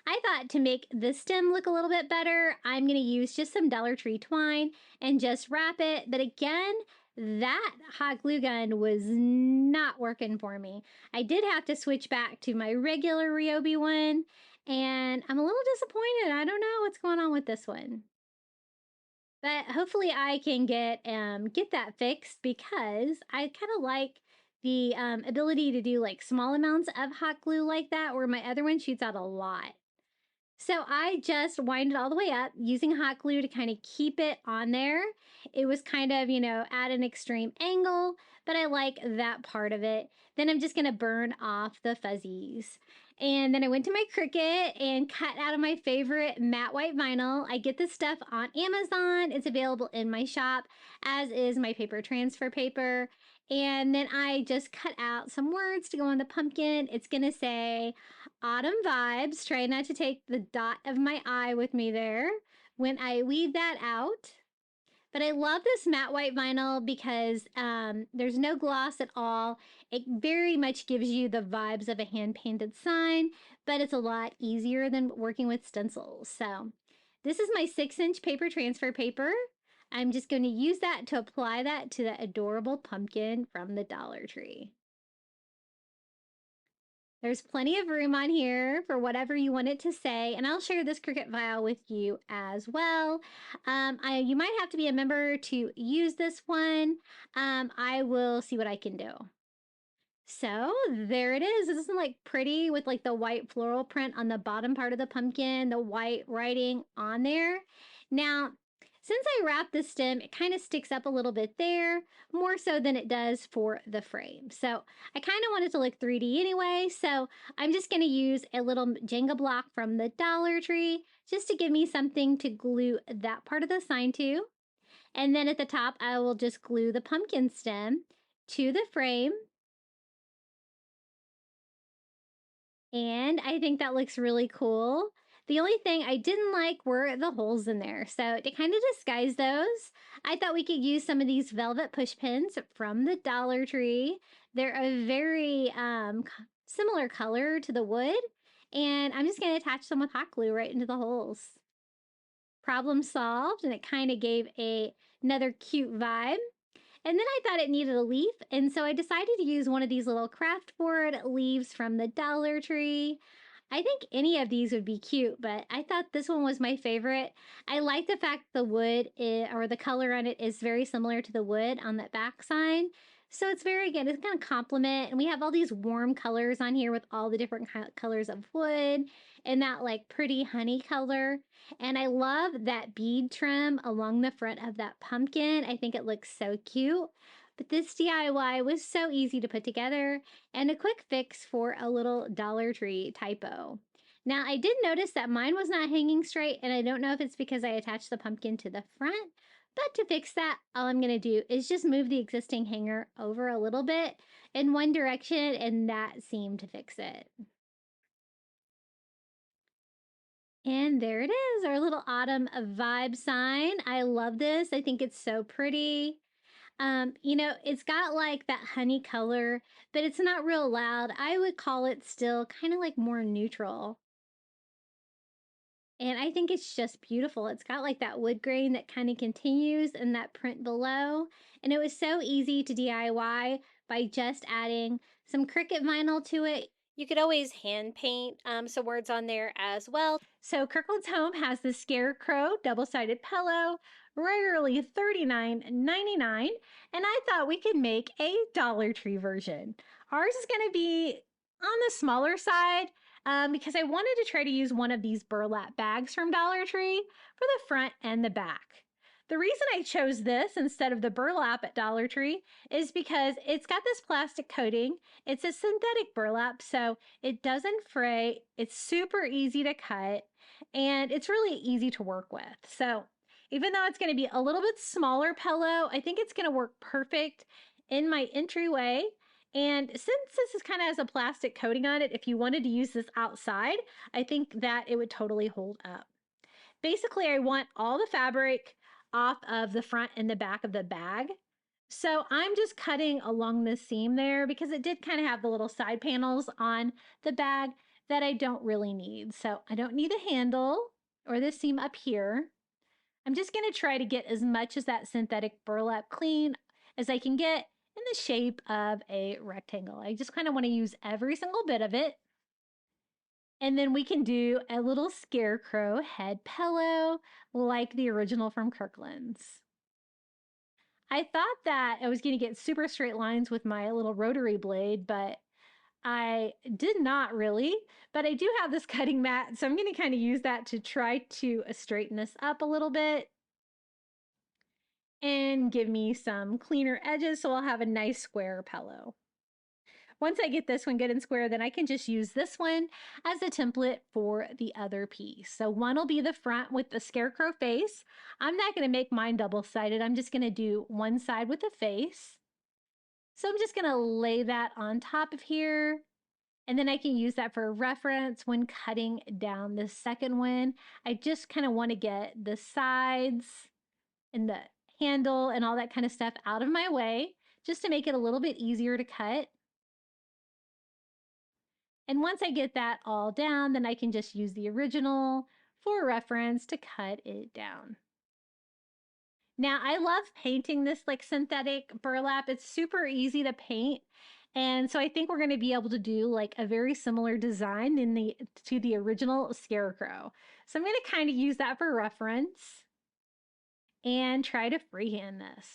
Speaker 3: I thought to make the stem look a little bit better, I'm going to use just some Dollar Tree twine and just wrap it. But again, that hot glue gun was not working for me. I did have to switch back to my regular Ryobi one, and I'm a little disappointed. I don't know what's going on with this one. But hopefully I can get that fixed, because I kind of like the ability to do like small amounts of hot glue like that, where my other one shoots out a lot. So I just wind it all the way up using hot glue to kind of keep it on there. It was kind of, you know, at an extreme angle, but I like that part of it. Then I'm just going to burn off the fuzzies. And then I went to my Cricut and cut out of my favorite matte white vinyl. I get this stuff on Amazon. It's available in my shop, as is my paper transfer paper. And then I just cut out some words to go on the pumpkin. It's going to say autumn vibes. Try not to take the dot of my eye with me there when I weed that out. But I love this matte white vinyl because there's no gloss at all. It very much gives you the vibes of a hand-painted sign, but it's a lot easier than working with stencils. So this is my 6-inch paper transfer paper. I'm just going to use that to apply that to the adorable pumpkin from the Dollar Tree. There's plenty of room on here for whatever you want it to say, and I'll share this Cricut file with you as well. You might have to be a member to use this one. I will see what I can do. So there it is. Isn't it like pretty with like the white floral print on the bottom part of the pumpkin, the white writing on there? Now, since I wrapped the stem, it kind of sticks up a little bit there, more so than it does for the frame. So I kind of want it to look 3D anyway, so I'm just going to use a little Jenga block from the Dollar Tree just to give me something to glue that part of the sign to. And then at the top, I will just glue the pumpkin stem to the frame. And I think that looks really cool. The only thing I didn't like were the holes in there. So to kind of disguise those, I thought we could use some of these velvet push pins from the Dollar Tree. They're a very similar color to the wood. And I'm just going to attach them with hot glue right into the holes. Problem solved, and it kind of gave another cute vibe. And then I thought it needed a leaf, and so I decided to use one of these little craft board leaves from the Dollar Tree. I think any of these would be cute, but I thought this one was my favorite. I like the fact the wood or the color on it is very similar to the wood on that back sign. So it's very good. It's going to complement, and we have all these warm colors on here with all the different colors of wood and that like pretty honey color. And I love that bead trim along the front of that pumpkin. I think it looks so cute. But this DIY was so easy to put together and a quick fix for a little Dollar Tree typo. Now, I did notice that mine was not hanging straight, and I don't know if it's because I attached the pumpkin to the front. But to fix that, all I'm going to do is just move the existing hanger over a little bit in one direction, and that seemed to fix it. And there it is, our little autumn vibe sign. I love this. I think it's so pretty. You know, it's got like that honey color, but it's not real loud. I would call it still kind of like more neutral. And I think it's just beautiful. It's got like that wood grain that kind of continues and that print below. And it was so easy to DIY by just adding some Cricut vinyl to it.
Speaker 2: You could always hand paint some words on there as well.
Speaker 3: So Kirkland's Home has the Scarecrow double-sided pillow, regularly $39.99, and I thought we could make a Dollar Tree version. Ours is going to be on the smaller side because I wanted to try to use one of these burlap bags from Dollar Tree for the front and the back. The reason I chose this instead of the burlap at Dollar Tree is because it's got this plastic coating. It's a synthetic burlap, so it doesn't fray. It's super easy to cut, and it's really easy to work with. So even though it's going to be a little bit smaller pillow, I think it's going to work perfect in my entryway. And since this is kind of has a plastic coating on it, if you wanted to use this outside, I think that it would totally hold up. Basically, I want all the fabric off of the front and the back of the bag. So I'm just cutting along the seam there because it did kind of have the little side panels on the bag that I don't really need. So I don't need the handle or the seam up here. I'm just going to try to get as much of that synthetic burlap clean as I can get in the shape of a rectangle. I just kind of want to use every single bit of it. And then we can do a little scarecrow head pillow like the original from Kirkland's. I thought that I was going to get super straight lines with my little rotary blade, but I did not really. But I do have this cutting mat, so I'm going to kind of use that to try to straighten this up a little bit and give me some cleaner edges so I'll have a nice square pillow. Once I get this one good and square, then I can just use this one as a template for the other piece. So one will be the front with the scarecrow face. I'm not going to make mine double-sided. I'm just going to do one side with the face. So I'm just going to lay that on top of here. And then I can use that for a reference when cutting down the second one. I just kind of want to get the sides and the handle and all that kind of stuff out of my way just to make it a little bit easier to cut. And once I get that all down, then I can just use the original for reference to cut it down. Now, I love painting this like synthetic burlap. It's super easy to paint. And so I think we're going to be able to do like a very similar design to the original Scarecrow. So I'm going to kind of use that for reference and try to freehand this.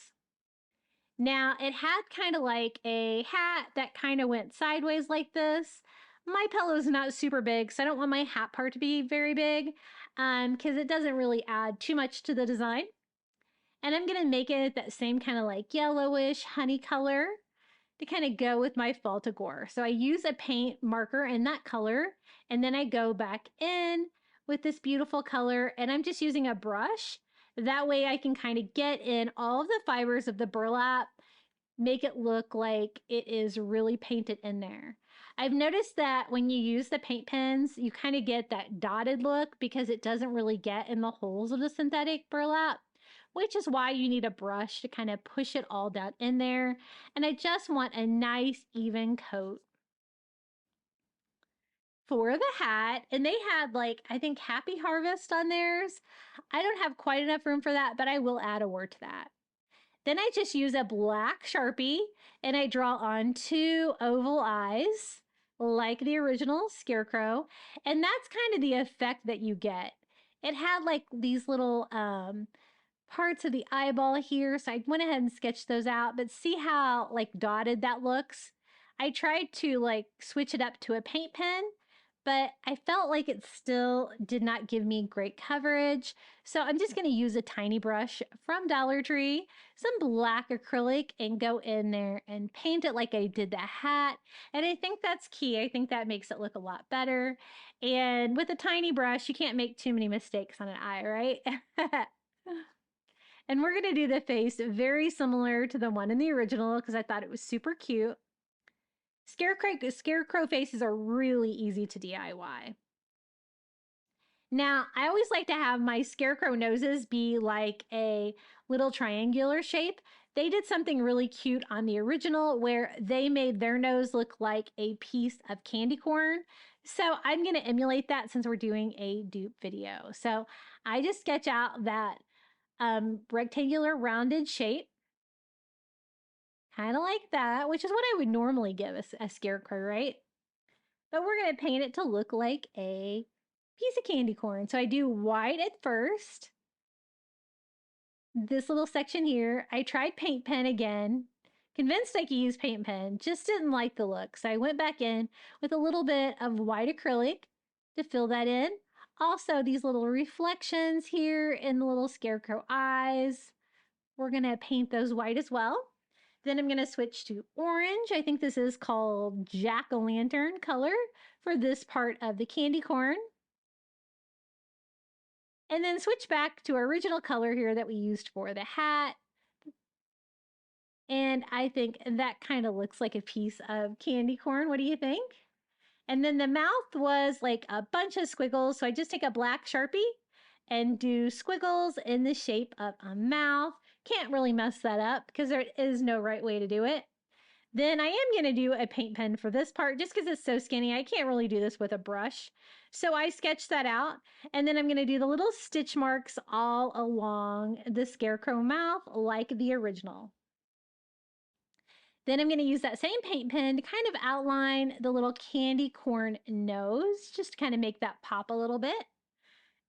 Speaker 3: Now, it had kind of like a hat that kind of went sideways like this. My pillow is not super big, so I don't want my hat part to be very big because it doesn't really add too much to the design. And I'm going to make it that same kind of like yellowish honey color to kind of go with my fall decor. So I use a paint marker in that color, and then I go back in with this beautiful color, and I'm just using a brush. That way I can kind of get in all of the fibers of the burlap, make it look like it is really painted in there. I've noticed that when you use the paint pens, you kind of get that dotted look because it doesn't really get in the holes of the synthetic burlap, which is why you need a brush to kind of push it all down in there. And I just want a nice even coat for the hat. And they had like, I think Happy Harvest on theirs. I don't have quite enough room for that, but I will add a word to that. Then I just use a black Sharpie and I draw on 2 oval eyes like the original Scarecrow. And that's kind of the effect that you get. It had like these little parts of the eyeball here. So I went ahead and sketched those out, but see how like dotted that looks? I tried to like switch it up to a paint pen, but I felt like it still did not give me great coverage. So I'm just going to use a tiny brush from Dollar Tree, some black acrylic, and go in there and paint it like I did the hat. And I think that's key. I think that makes it look a lot better. And with a tiny brush, you can't make too many mistakes on an eye, right? And we're going to do the face very similar to the one in the original because I thought it was super cute. Scarecrow faces are really easy to DIY. Now, I always like to have my scarecrow noses be like a little triangular shape. They did something really cute on the original where they made their nose look like a piece of candy corn. So I'm going to emulate that since we're doing a dupe video. So I just sketch out that rectangular rounded shape. Kind of like that, which is what I would normally give a scarecrow, right? But we're going to paint it to look like a piece of candy corn. So I do white at first. This little section here, I tried paint pen again. Convinced I could use paint pen, just didn't like the look. So I went back in with a little bit of white acrylic to fill that in. Also, these little reflections here in the little scarecrow eyes. We're going to paint those white as well. Then I'm going to switch to orange. I think this is called jack-o'-lantern color for this part of the candy corn. And then switch back to our original color here that we used for the hat. And I think that kind of looks like a piece of candy corn. What do you think? And then the mouth was like a bunch of squiggles. So I just take a black Sharpie and do squiggles in the shape of a mouth. Can't really mess that up because there is no right way to do it. Then I am going to do a paint pen for this part just because it's so skinny. I can't really do this with a brush. So I sketched that out. And then I'm going to do the little stitch marks all along the scarecrow mouth like the original. Then I'm going to use that same paint pen to kind of outline the little candy corn nose, just to kind of make that pop a little bit.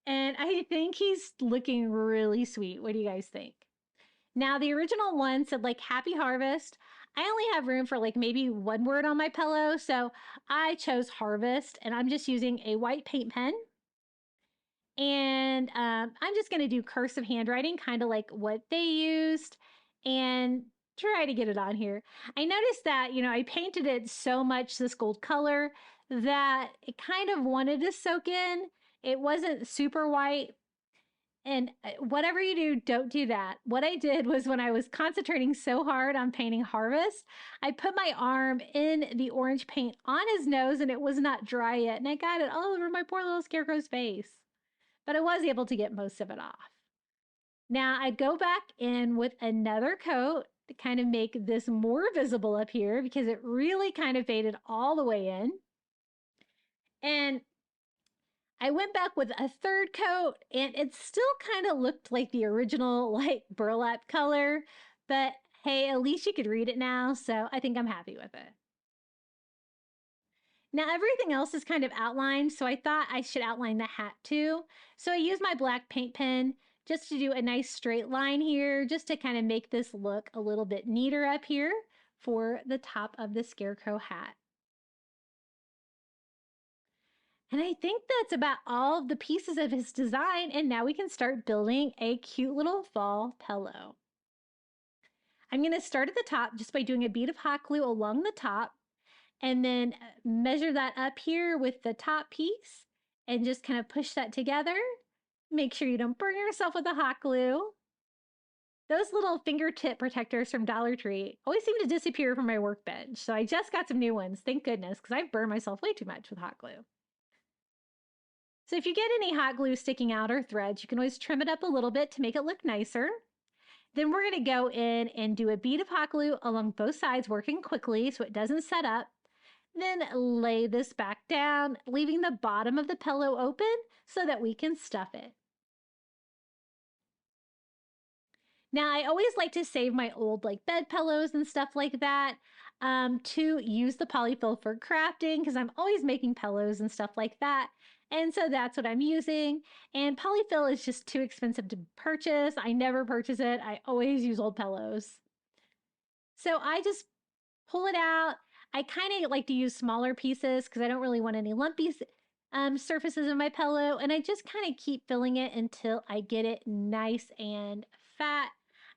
Speaker 3: And I think he's looking really sweet. What do you guys think? Now, the original one said like happy harvest. I only have room for like maybe one word on my pillow, so I chose harvest, and I'm just using a white paint pen. And I'm just going to do cursive handwriting, kind of like what they used, and try to get it on here. I noticed that, I painted it so much this gold color that it kind of wanted to soak in. It wasn't super white. And whatever you do, don't do that. What I did was when I was concentrating so hard on painting harvest, I put my arm in the orange paint on his nose and it was not dry yet. And I got it all over my poor little scarecrow's face. But I was able to get most of it off. Now I go back in with another coat to kind of make this more visible up here because it really kind of faded all the way in. And I went back with a third coat and it still kind of looked like the original like burlap color, but hey, at least you could read it now, so I think I'm happy with it. Now everything else is kind of outlined, so I thought I should outline the hat too. So I used my black paint pen just to do a nice straight line here, just to kind of make this look a little bit neater up here for the top of the scarecrow hat. And I think that's about all of the pieces of his design, and now we can start building a cute little fall pillow. I'm going to start at the top just by doing a bead of hot glue along the top, and then measure that up here with the top piece, and just kind of push that together. Make sure you don't burn yourself with the hot glue. Those little fingertip protectors from Dollar Tree always seem to disappear from my workbench, so I just got some new ones, thank goodness, because I've burned myself way too much with hot glue. So if you get any hot glue sticking out or threads, you can always trim it up a little bit to make it look nicer. Then we're going to go in and do a bead of hot glue along both sides, working quickly so it doesn't set up. Then lay this back down, leaving the bottom of the pillow open so that we can stuff it. Now, I always like to save my old like bed pillows and stuff like that to use the polyfill for crafting because I'm always making pillows and stuff like that. And so that's what I'm using. And polyfill is just too expensive to purchase. I never purchase it. I always use old pillows. So I just pull it out. I kind of like to use smaller pieces because I don't really want any lumpy surfaces in my pillow. And I just kind of keep filling it until I get it nice and fat.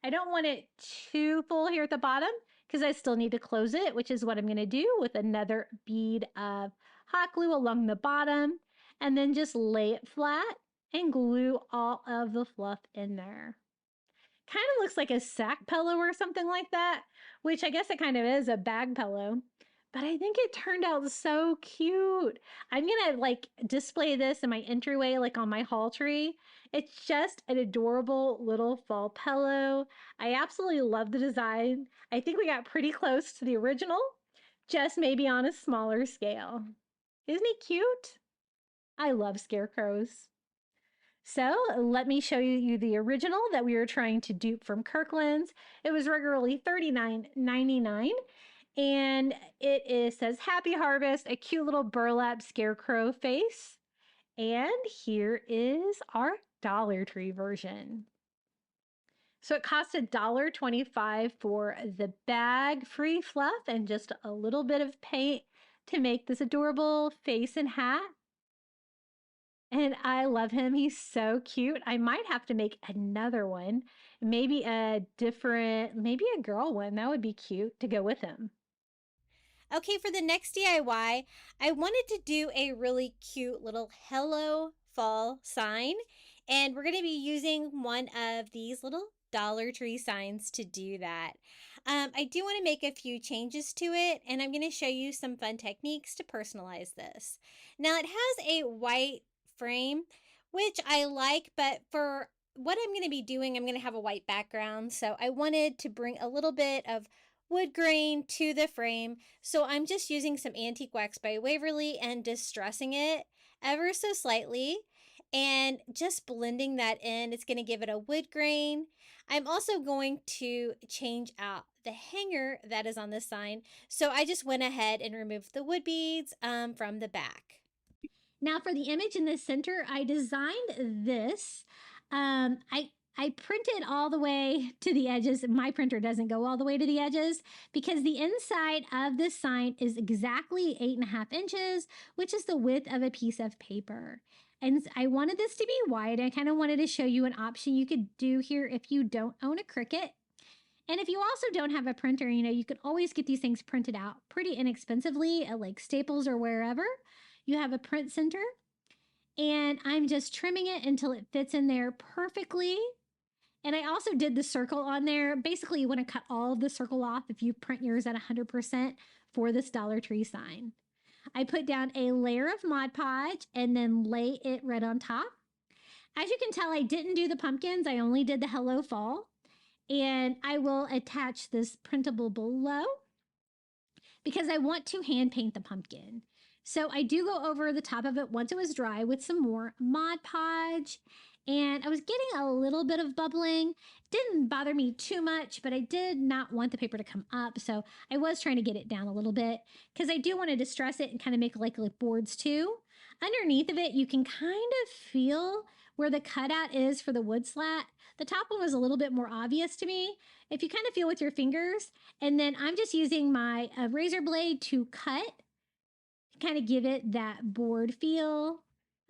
Speaker 3: I don't want it too full here at the bottom because I still need to close it, which is what I'm going to do with another bead of hot glue along the bottom. And then just lay it flat and glue all of the fluff in there. Kind of looks like a sack pillow or something like that, which I guess it kind of is a bag pillow. But I think it turned out so cute. I'm going to like display this in my entryway, like on my hall tree. It's just an adorable little fall pillow. I absolutely love the design. I think we got pretty close to the original, just maybe on a smaller scale. Isn't he cute? I love scarecrows. So let me show you the original that we were trying to dupe from Kirkland's. It was regularly $39.99. And says Happy Harvest, a cute little burlap scarecrow face. And here is our Dollar Tree version. So it cost $1.25 for the bag, free fluff, and just a little bit of paint to make this adorable face and hat. And I love him. He's so cute. I might have to make another one. Maybe a girl one. That would be cute to go with him.
Speaker 2: Okay, for the next DIY, I wanted to do a really cute little Hello Fall sign. And we're going to be using one of these little Dollar Tree signs to do that. I do want to make a few changes to it, and I'm going to show you some fun techniques to personalize this. Now, it has a white frame, which I like, but for what I'm going to be doing, I'm going to have a white background. So I wanted to bring a little bit of wood grain to the frame. So I'm just using some antique wax by Waverly and distressing it ever so slightly and just blending that in. It's going to give it a wood grain. I'm also going to change out the hanger that is on this sign. So I just went ahead and removed the wood beads from the back.
Speaker 3: Now for the image in the center, I designed this. I printed all the way to the edges. My printer doesn't go all the way to the edges because the inside of this sign is exactly 8.5 inches, which is the width of a piece of paper. And I wanted this to be wide. I kind of wanted to show you an option you could do here if you don't own a Cricut. And if you also don't have a printer, you can always get these things printed out pretty inexpensively at like Staples or wherever you have a print center. And I'm just trimming it until it fits in there perfectly. And I also did the circle on there. Basically, you want to cut all of the circle off if you print yours at 100% for this Dollar Tree sign. I put down a layer of Mod Podge and then lay it right on top. As you can tell, I didn't do the pumpkins. I only did the Hello Fall. And I will attach this printable below because I want to hand paint the pumpkin. So I do go over the top of it once it was dry with some more Mod Podge. And I was getting a little bit of bubbling. Didn't bother me too much, but I did not want the paper to come up. So I was trying to get it down a little bit because I do want to distress it and kind of make like boards too. Underneath of it, you can kind of feel where the cutout is for the wood slat. The top one was a little bit more obvious to me. If you kind of feel with your fingers, and then I'm just using my razor blade to cut, kind of give it that board feel.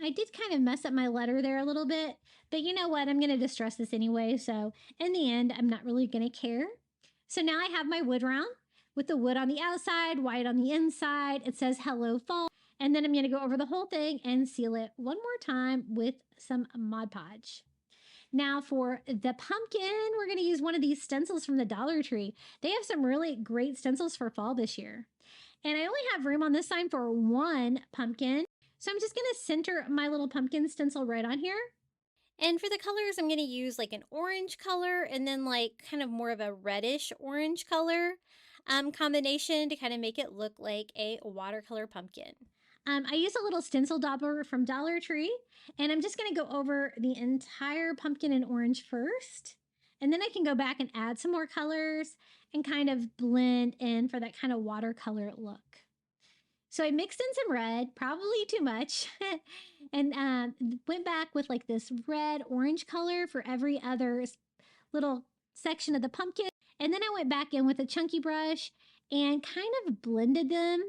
Speaker 3: I did kind of mess up my letter there a little bit, but you know what? I'm going to distress this anyway. So in the end, I'm not really going to care. So now I have my wood round with the wood on the outside, white on the inside. It says Hello Fall. And then I'm going to go over the whole thing and seal it one more time with some Mod Podge. Now for the pumpkin, we're going to use one of these stencils from the Dollar Tree. They have some really great stencils for fall this year. And I only have room on this sign for one pumpkin. So I'm just going to center my little pumpkin stencil right on here.
Speaker 2: And for the colors, I'm going to use like an orange color and then like kind of more of a reddish orange color combination to kind of make it look like a watercolor pumpkin. I use a little stencil dauber from Dollar Tree, and I'm just going to go over the entire pumpkin in orange first. And then I can go back and add some more colors and kind of blend in for that kind of watercolor look. So I mixed in some red, probably too much, and went back with like this red-orange color for every other little section of the pumpkin. And then I went back in with a chunky brush and kind of blended them,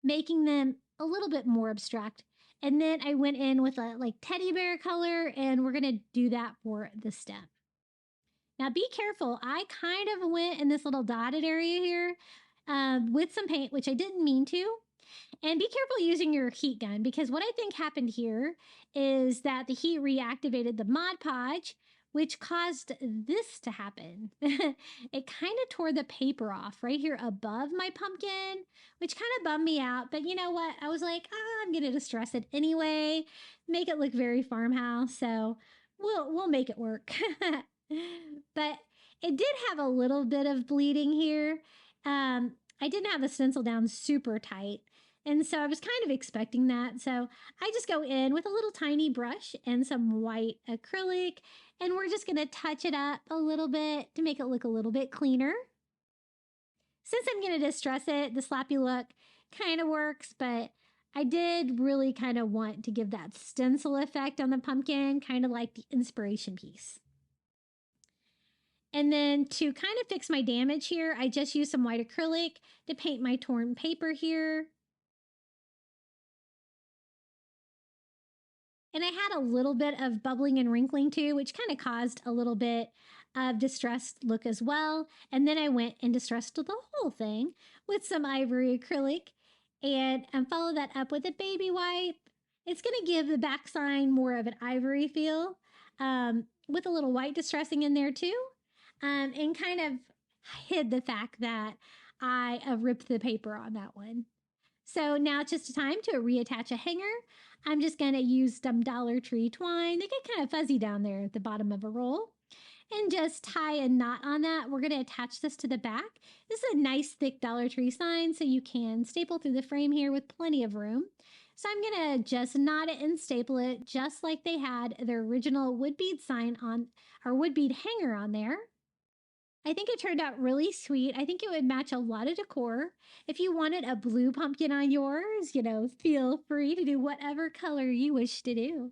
Speaker 2: making them a little bit more abstract. And then I went in with a like teddy bear color, and we're going to do that for the stem. Now be careful. I kind of went in this little dotted area here with some paint, which I didn't mean to. And be careful using your heat gun, because what I think happened here is that the heat reactivated the Mod Podge, which caused this to happen. It kind of tore the paper off right here above my pumpkin, which kind of bummed me out. But you know what? I was like, I'm going to distress it anyway, make it look very farmhouse. So we'll make it work. But it did have a little bit of bleeding here. I didn't have the stencil down super tight. And so I was kind of expecting that. So I just go in with a little tiny brush and some white acrylic, and we're just going to touch it up a little bit to make it look a little bit cleaner. Since I'm going to distress it, the sloppy look kind of works, but I did really kind of want to give that stencil effect on the pumpkin, kind of like the inspiration piece. And then to kind of fix my damage here, I just used some white acrylic to paint my torn paper here. And I had a little bit of bubbling and wrinkling too, which kind of caused a little bit of distressed look as well. And then I went and distressed the whole thing with some ivory acrylic and followed that up with a baby wipe. It's going to give the back sign more of an ivory feel with a little white distressing in there too. And kind of
Speaker 3: hid the fact that I ripped the paper on that one. So now it's just time to reattach a hanger. I'm just going to use some Dollar Tree twine. They get kind of fuzzy down there at the bottom of a roll. And just tie a knot on that. We're going to attach this to the back. This is a nice thick Dollar Tree sign, so you can staple through the frame here with plenty of room. So I'm going to just knot it and staple it just like they had their original wood bead sign on, or wood bead hanger on there. I think it turned out really sweet. I think it would match a lot of decor. If you wanted a blue pumpkin on yours, feel free to do whatever color you wish to do.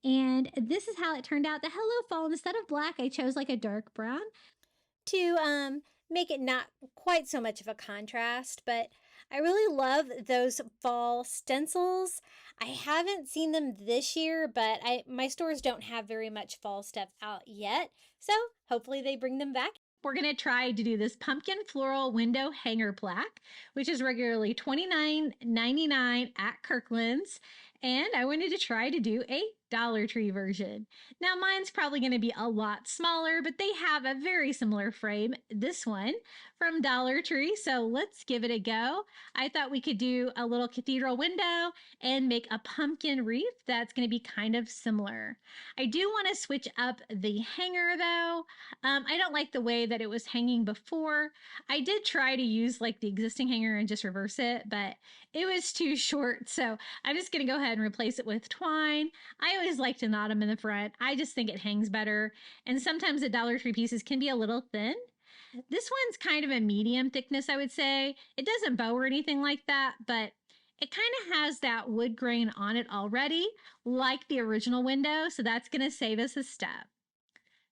Speaker 3: And this is how it turned out. The Hello Fall, instead of black, I chose like a dark brown
Speaker 2: to make it not quite so much of a contrast, but I really love those fall stencils. I haven't seen them this year, but my stores don't have very much fall stuff out yet, so hopefully they bring them back.
Speaker 3: We're going to try to do this pumpkin floral window hanger plaque, which is regularly $29.99 at Kirkland's. And I wanted to try to do a Dollar Tree version. Now mine's probably going to be a lot smaller, but they have a very similar frame, this one from Dollar Tree. So let's give it a go. I thought we could do a little cathedral window and make a pumpkin wreath that's going to be kind of similar. I do want to switch up the hanger though. I don't like the way that it was hanging before. I did try to use like the existing hanger and just reverse it, but it was too short. So I'm just going to go ahead and replace it with twine. I always like to knot them in the front. I just think it hangs better. And sometimes the Dollar Tree pieces can be a little thin. This one's kind of a medium thickness, I would say. It doesn't bow or anything like that, but it kind of has that wood grain on it already, like the original window. So that's going to save us a step.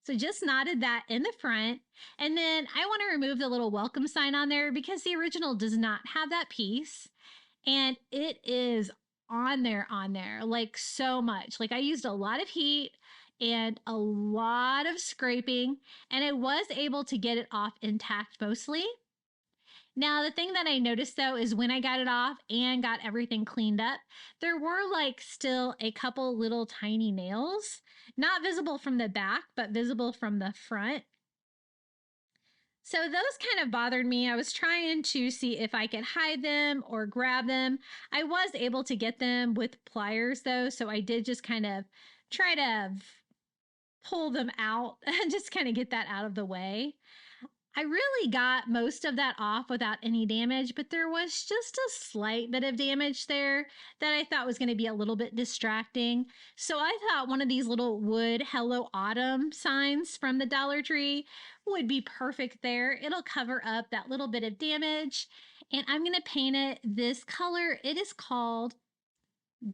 Speaker 3: So just knotted that in the front. And then I want to remove the little welcome sign on there because the original does not have that piece. And it is on there, like so much. Like I used a lot of heat and a lot of scraping, and I was able to get it off intact mostly. Now, the thing that I noticed though is when I got it off and got everything cleaned up, there were like still a couple little tiny nails, not visible from the back, but visible from the front. So those kind of bothered me. I was trying to see if I could hide them or grab them. I was able to get them with pliers though, so I did just kind of try to pull them out and just kind of get that out of the way. I really got most of that off without any damage, but there was just a slight bit of damage there that I thought was going to be a little bit distracting. So I thought one of these little wood Hello Autumn signs from the Dollar Tree would be perfect there. It'll cover up that little bit of damage. And I'm going to paint it this color. It is called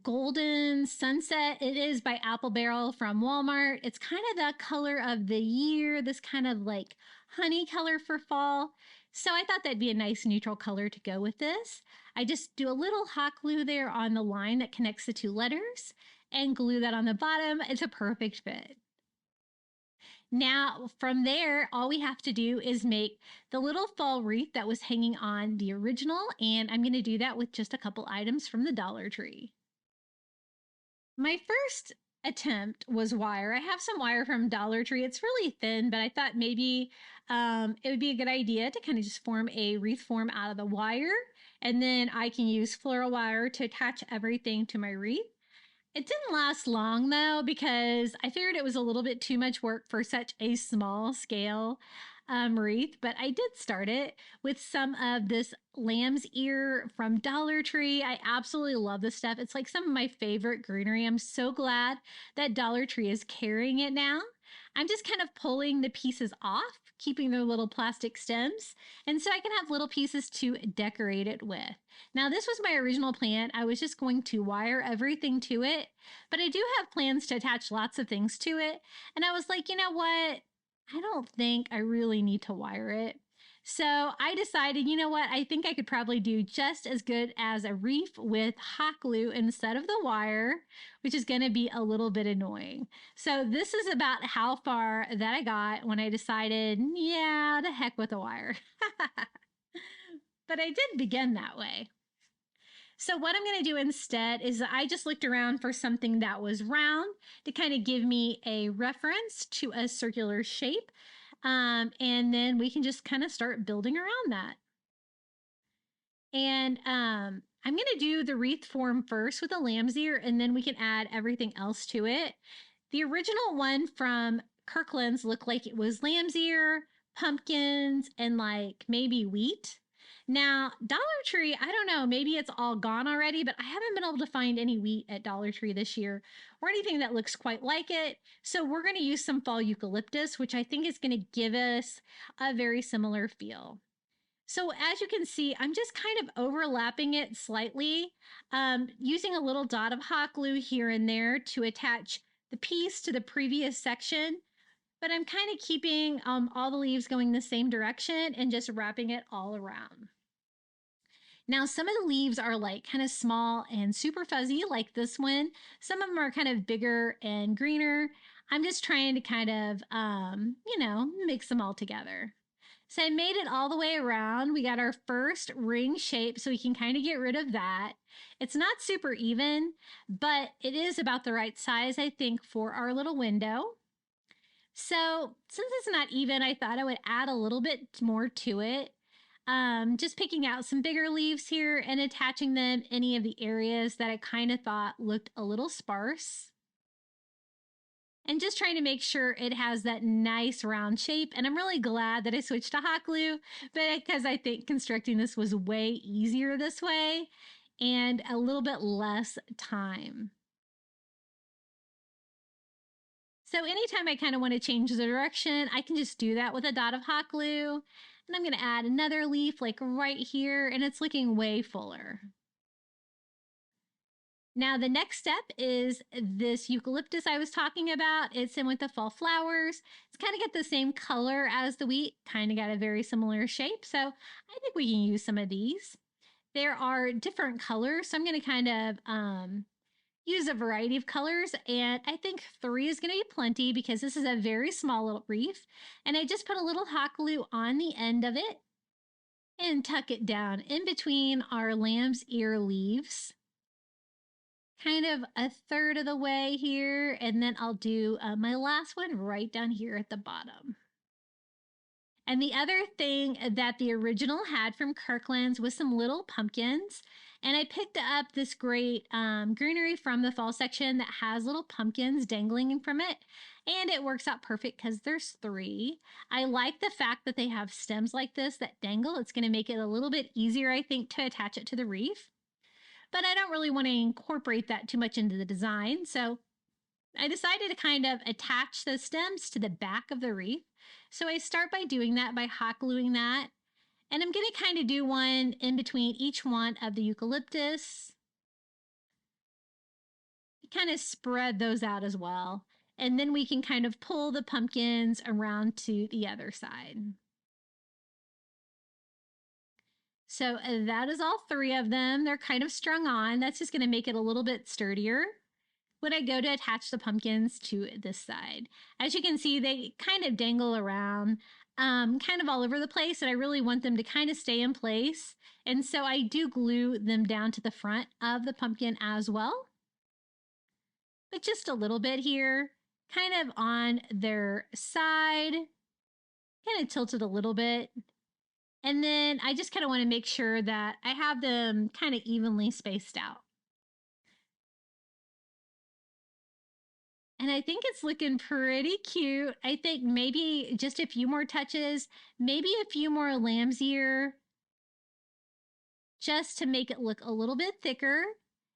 Speaker 3: Golden Sunset. It is by Apple Barrel from Walmart. It's kind of the color of the year, this kind of like honey color for fall. So I thought that'd be a nice neutral color to go with this. I just do a little hot glue there on the line that connects the two letters and glue that on the bottom. It's a perfect fit. Now from there, all we have to do is make the little fall wreath that was hanging on the original, and I'm going to do that with just a couple items from the Dollar Tree. My first attempt was wire. I have some wire from Dollar Tree. It's really thin, but I thought maybe it would be a good idea to kind of just form a wreath form out of the wire, and then I can use floral wire to attach everything to my wreath. It didn't last long though, because I figured it was a little bit too much work for such a small scale wreath, but I did start it with some of this lamb's ear from Dollar Tree. I absolutely love this stuff. It's like some of my favorite greenery. I'm so glad that Dollar Tree is carrying it now. I'm just kind of pulling the pieces off, keeping their little plastic stems, and so I can have little pieces to decorate it with. Now, this was my original plan. I was just going to wire everything to it, but I do have plans to attach lots of things to it, and I was like, you know what? I don't think I really need to wire it. So I decided, you know what? I think I could probably do just as good as a wreath with hot glue instead of the wire, which is going to be a little bit annoying. So this is about how far that I got when I decided, yeah, the heck with the wire. But I did begin that way. So what I'm going to do instead is I just looked around for something that was round to kind of give me a reference to a circular shape. And then we can just kind of start building around that. And I'm going to do the wreath form first with a lamb's ear, and then we can add everything else to it. The original one from Kirkland's looked like it was lamb's ear, pumpkins, and like maybe wheat. Now, Dollar Tree, I don't know, maybe it's all gone already, but I haven't been able to find any wheat at Dollar Tree this year or anything that looks quite like it. So we're going to use some fall eucalyptus, which I think is going to give us a very similar feel. So as you can see, I'm just kind of overlapping it slightly, using a little dot of hot glue here and there to attach the piece to the previous section. But I'm kind of keeping all the leaves going the same direction and just wrapping it all around. Now, some of the leaves are like kind of small and super fuzzy like this one. Some of them are kind of bigger and greener. I'm just trying to kind of, mix them all together. So I made it all the way around. We got our first ring shape, so we can kind of get rid of that. It's not super even, but it is about the right size, I think, for our little window. So since it's not even, I thought I would add a little bit more to it. Just picking out some bigger leaves here and attaching them any of the areas that I kind of thought looked a little sparse. And just trying to make sure it has that nice round shape. And I'm really glad that I switched to hot glue, because I think constructing this was way easier this way and a little bit less time. So anytime I kind of want to change the direction, I can just do that with a dot of hot glue. And I'm going to add another leaf like right here, and it's looking way fuller. Now, the next step is this eucalyptus I was talking about. It's in with the fall flowers. It's kind of got the same color as the wheat, kind of got a very similar shape. So I think we can use some of these. There are different colors, so I'm going to kind of use a variety of colors. And I think 3 is going to be plenty because this is a very small little wreath. And I just put a little hot glue on the end of it and tuck it down in between our lamb's ear leaves. Kind of a third of the way here, and then I'll do my last one right down here at the bottom. And the other thing that the original had from Kirkland's was some little pumpkins, and I picked up this great greenery from the fall section that has little pumpkins dangling from it, and it works out perfect because there's 3. I like the fact that they have stems like this that dangle. It's going to make it a little bit easier, I think, to attach it to the wreath. But I don't really want to incorporate that too much into the design. So I decided to kind of attach the stems to the back of the wreath. So I start by doing that by hot gluing that. And I'm going to kind of do one in between each one of the eucalyptus. Kind of spread those out as well. And then we can kind of pull the pumpkins around to the other side. So that is all 3 of them. They're kind of strung on. That's just going to make it a little bit sturdier when I go to attach the pumpkins to this side. As you can see, they kind of dangle around, kind of all over the place, and I really want them to kind of stay in place. And so I do glue them down to the front of the pumpkin as well. But just a little bit here, kind of on their side, kind of tilted a little bit. And then I just kind of want to make sure that I have them kind of evenly spaced out. And I think it's looking pretty cute. I think maybe just a few more touches, maybe a few more lamb's ear, just to make it look a little bit thicker.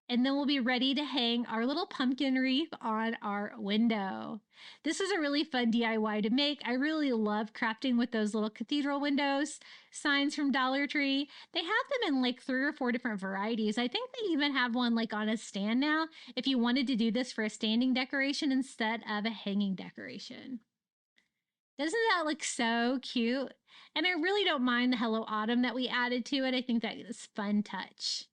Speaker 3: And then we'll be ready to hang our little pumpkin wreath on our window. This is a really fun DIY to make. I really love crafting with those little cathedral windows signs from Dollar Tree. They have them in like 3 or 4 different varieties. I think they even have one like on a stand now if you wanted to do this for a standing decoration instead of a hanging decoration. Doesn't that look so cute? And I really don't mind the Hello Autumn that we added to it. I think that is a fun touch.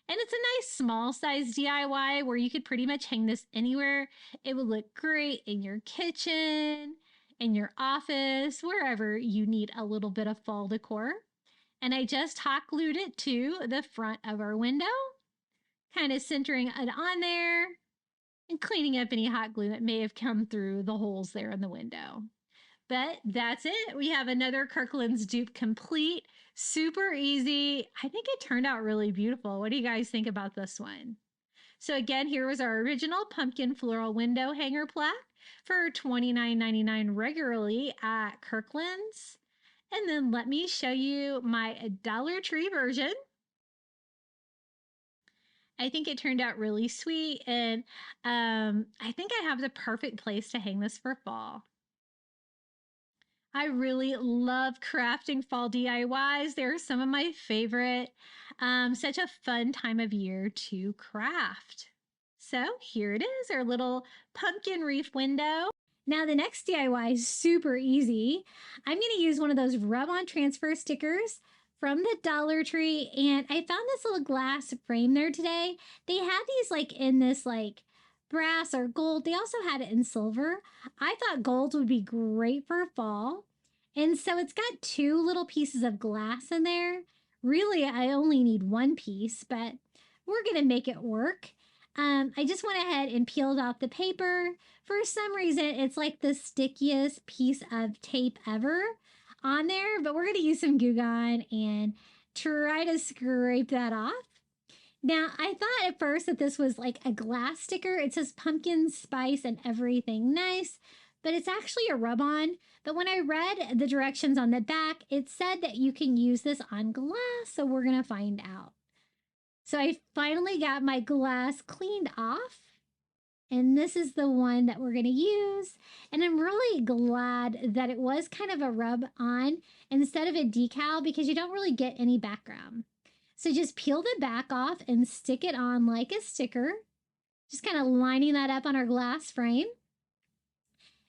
Speaker 3: And it's a nice small size DIY where you could pretty much hang this anywhere. It would look great in your kitchen, in your office, wherever you need a little bit of fall decor. And I just hot glued it to the front of our window, kind of centering it on there and cleaning up any hot glue that may have come through the holes there in the window. But that's it. We have another Kirkland's dupe complete. Super easy. I think it turned out really beautiful. What do you guys think about this one? So again, here was our original pumpkin floral window hanger plaque for $29.99 regularly at Kirkland's. And then let me show you my Dollar Tree version. I think it turned out really sweet, and I think I have the perfect place to hang this for fall. I really love crafting fall DIYs. They're some of my favorite. Such a fun time of year to craft. So here it is, our little pumpkin wreath window. Now the next DIY is super easy. I'm going to use one of those rub-on transfer stickers from the Dollar Tree, and I found this little glass frame there today. They had these like in this like brass or gold. They also had it in silver. I thought gold would be great for fall. And so it's got two little pieces of glass in there. Really, I only need one piece, but we're going to make it work. I just went ahead and peeled off the paper. For some reason, it's like the stickiest piece of tape ever on there, but we're going to use some Goo Gone and try to scrape that off. Now, I thought at first that this was like a glass sticker. It says pumpkin spice and everything nice, but it's actually a rub-on. But when I read the directions on the back, it said that you can use this on glass, so we're going to find out. So I finally got my glass cleaned off, and this is the one that we're going to use. And I'm really glad that it was kind of a rub-on instead of a decal, because you don't really get any background. So just peel the back off and stick it on like a sticker. Just kind of lining that up on our glass frame.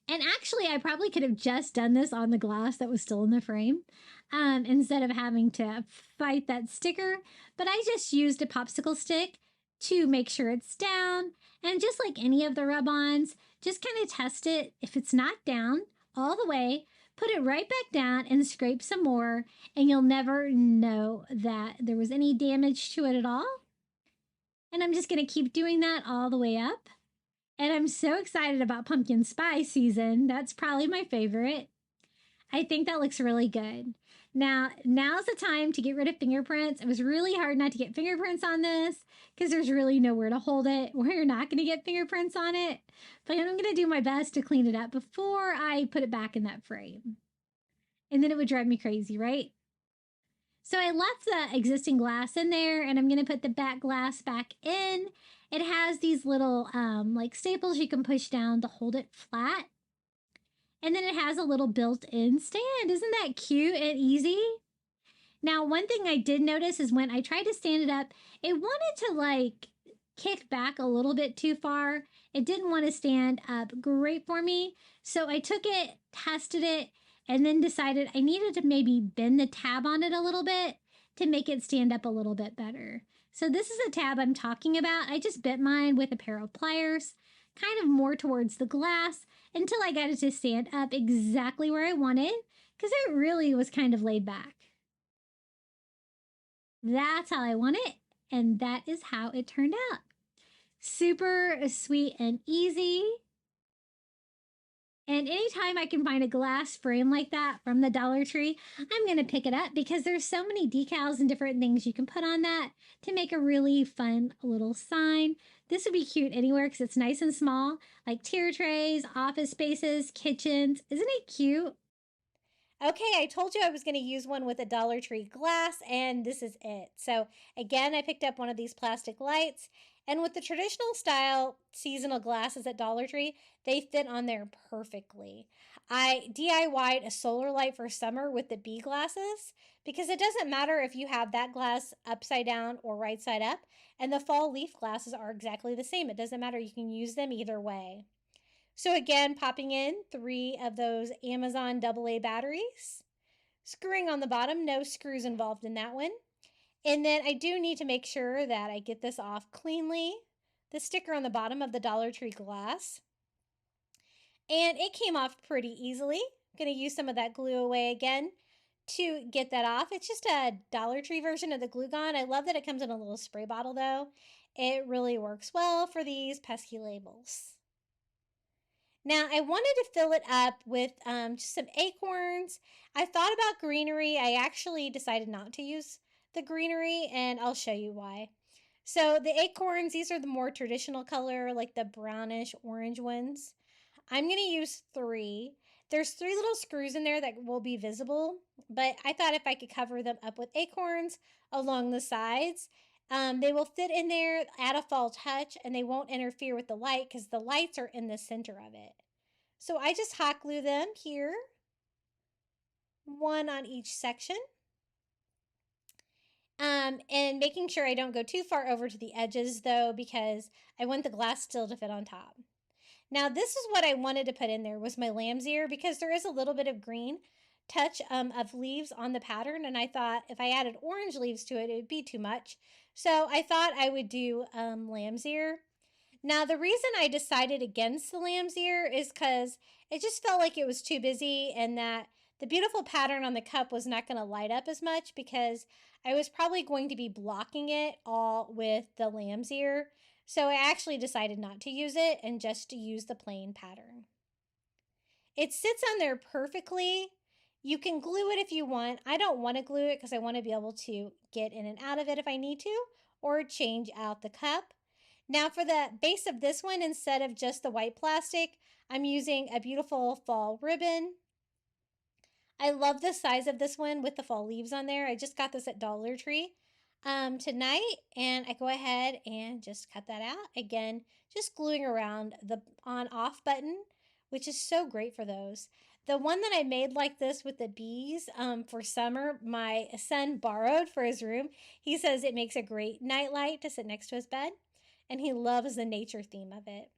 Speaker 3: And actually, I probably could have just done this on the glass that was still in the frame instead of having to fight that sticker. But I just used a popsicle stick to make sure it's down. And just like any of the rub-ons, just kind of test it. If it's not down all the way, put it right back down and scrape some more, and you'll never know that there was any damage to it at all. And I'm just going to keep doing that all the way up. And I'm so excited about pumpkin spice season. That's probably my favorite. I think that looks really good. Now's the time to get rid of fingerprints. It was really hard not to get fingerprints on this because there's really nowhere to hold it where you're not going to get fingerprints on it. But I'm going to do my best to clean it up before I put it back in that frame. And then it would drive me crazy, right? So I left the existing glass in there, and I'm going to put the back glass back in. It has these little like staples you can push down to hold it flat. And then it has a little built-in stand. Isn't that cute and easy? Now, one thing I did notice is when I tried to stand it up, it wanted to like kick back a little bit too far. It didn't want to stand up great for me. So I took it, tested it, and then decided I needed to maybe bend the tab on it a little bit to make it stand up a little bit better. So this is a tab I'm talking about. I just bent mine with a pair of pliers, kind of more towards the glass, until I got it to stand up exactly where I wanted, because it really was kind of laid back. That's how I want it, and that is how it turned out. Super sweet and easy. And anytime I can find a glass frame like that from the Dollar Tree, I'm going to pick it up because there's so many decals and different things you can put on that to make a really fun little sign. This would be cute anywhere because it's nice and small, like tier trays, office spaces, kitchens. Isn't it cute? Okay, I told you I was going to use one with a Dollar Tree glass, and this is it. So again, I picked up one of these plastic lights, and with the traditional style seasonal glasses at Dollar Tree, they fit on there perfectly. I DIY'd a solar light for summer with the bee glasses because it doesn't matter if you have that glass upside down or right side up, and the fall leaf glasses are exactly the same. It doesn't matter. You can use them either way. So again, popping in 3 of those Amazon AA batteries, screwing on the bottom, no screws involved in that one. And then I do need to make sure that I get this off cleanly, the sticker on the bottom of the Dollar Tree glass. And it came off pretty easily. I'm going to use some of that glue away again to get that off. It's just a Dollar Tree version of the glue gun. I love that it comes in a little spray bottle though. It really works well for these pesky labels.
Speaker 2: Now I wanted to fill it up with just some acorns. I thought about greenery. I actually decided not to use the greenery, and I'll show you why. So the acorns, these are the more traditional color, like the brownish orange ones. I'm going to use 3. There's 3 little screws in there that will be visible, but I thought if I could cover them up with acorns along the sides, they will fit in there, add a fall touch, and they won't interfere with the light because the lights are in the center of it. So I just hot glue them here, 1 on each section. And making sure I don't go too far over to the edges though, because I want the glass still to fit on top. Now this is what I wanted to put in there was my lamb's ear, because there is a little bit of green touch of leaves on the pattern, and I thought if I added orange leaves to it, it would be too much. So I thought I would do lamb's ear. Now the reason I decided against the lamb's ear is because it just felt like it was too busy, and that the beautiful pattern on the cup was not going to light up as much, because I was probably going to be blocking it all with the lamb's ear. So I actually decided not to use it and just to use the plain pattern. It sits on there perfectly. You can glue it if you want. I don't want to glue it because I want to be able to get in and out of it if I need to, or change out the cup. Now for the base of this one, instead of just the white plastic, I'm using a beautiful fall ribbon. I love the size of this one with the fall leaves on there. I just got this at Dollar Tree tonight, and I go ahead and just cut that out. Again, just gluing around the on-off button, which is so great for those. The one that I made like this with the bees for summer, my son borrowed for his room. He says it makes a great nightlight to sit next to his bed, and he loves the nature theme of it.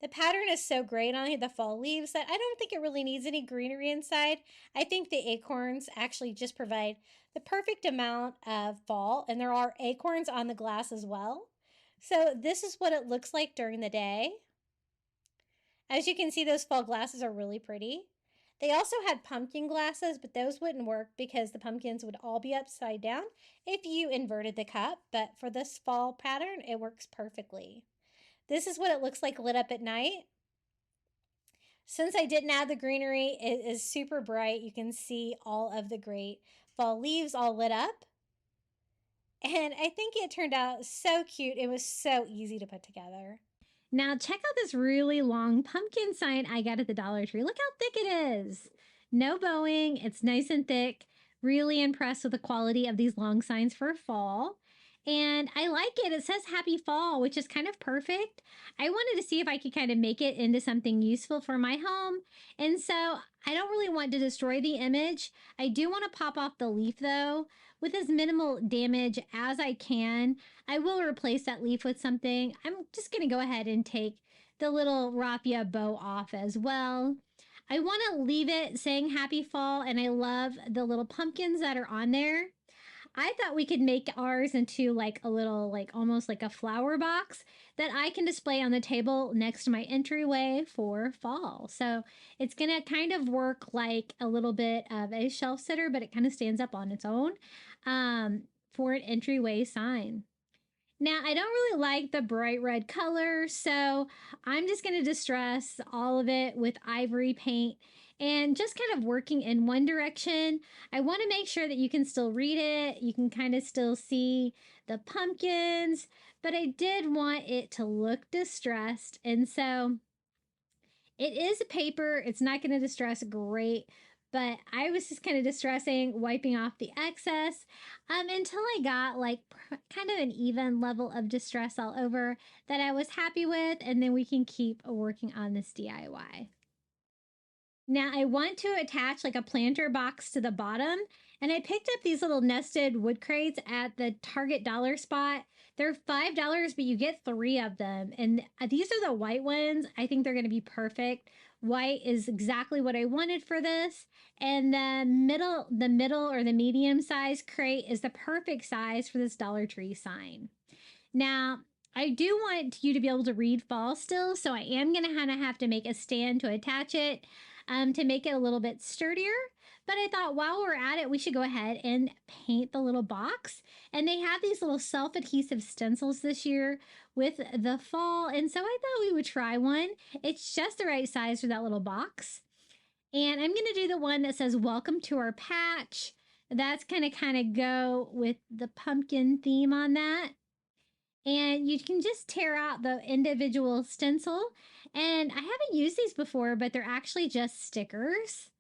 Speaker 2: The pattern is so great on the fall leaves that I don't think it really needs any greenery inside. I think the acorns actually just provide the perfect amount of fall, and there are acorns on the glass as well. So this is what it looks like during the day. As you can see, those fall glasses are really pretty. They also had pumpkin glasses, but those wouldn't work because the pumpkins would all be upside down if you inverted the cup. But for this fall pattern, it works perfectly. This is what it looks like lit up at night. Since I didn't add the greenery, it is super bright. You can see all of the great fall leaves all lit up. And I think it turned out so cute. It was so easy to put together.
Speaker 3: Now check out this really long pumpkin sign I got at the Dollar Tree. Look how thick it is. No bowing. It's nice and thick. Really impressed with the quality of these long signs for fall. And I like it. It says happy fall, which is kind of perfect. I wanted to see if I could kind of make it into something useful for my home. And so I don't really want to destroy the image. I do want to pop off the leaf though, with as minimal damage as I can. I will replace that leaf with something. I'm just going to go ahead and take the little raffia bow off as well. I want to leave it saying happy fall, and I love the little pumpkins that are on there. I thought we could make ours into like a little, like almost like a flower box that I can display on the table next to my entryway for fall. So it's going to kind of work like a little bit of a shelf sitter, but it kind of stands up on its own for an entryway sign. Now, I don't really like the bright red color, so I'm just going to distress all of it with ivory paint and just kind of working in one direction. I want to make sure that you can still read it. You can kind of still see the pumpkins, but I did want it to look distressed. And so it is a paper. It's not going to distress great, but I was just kind of distressing, wiping off the excess until I got like kind of an even level of distress all over that I was happy with, and then we can keep working on this DIY. Now I want to attach like a planter box to the bottom, and I picked up these little nested wood crates at the Target dollar spot. They're $5, but you get 3 of them, and these are the white ones. I think they're going to be perfect. White is exactly what I wanted for this, and the middle or the medium size crate is the perfect size for this Dollar Tree sign. Now, I do want you to be able to read fall still, so I am going to kind of have to make a stand to attach it to make it a little bit sturdier. But I thought while we're at it, we should go ahead and paint the little box. And they have these little self-adhesive stencils this year with the fall. And so I thought we would try one. It's just the right size for that little box. And I'm going to do the one that says, welcome to our patch. That's going to kind of go with the pumpkin theme on that. And you can just tear out the individual stencil. And I haven't used these before, but they're actually just stickers.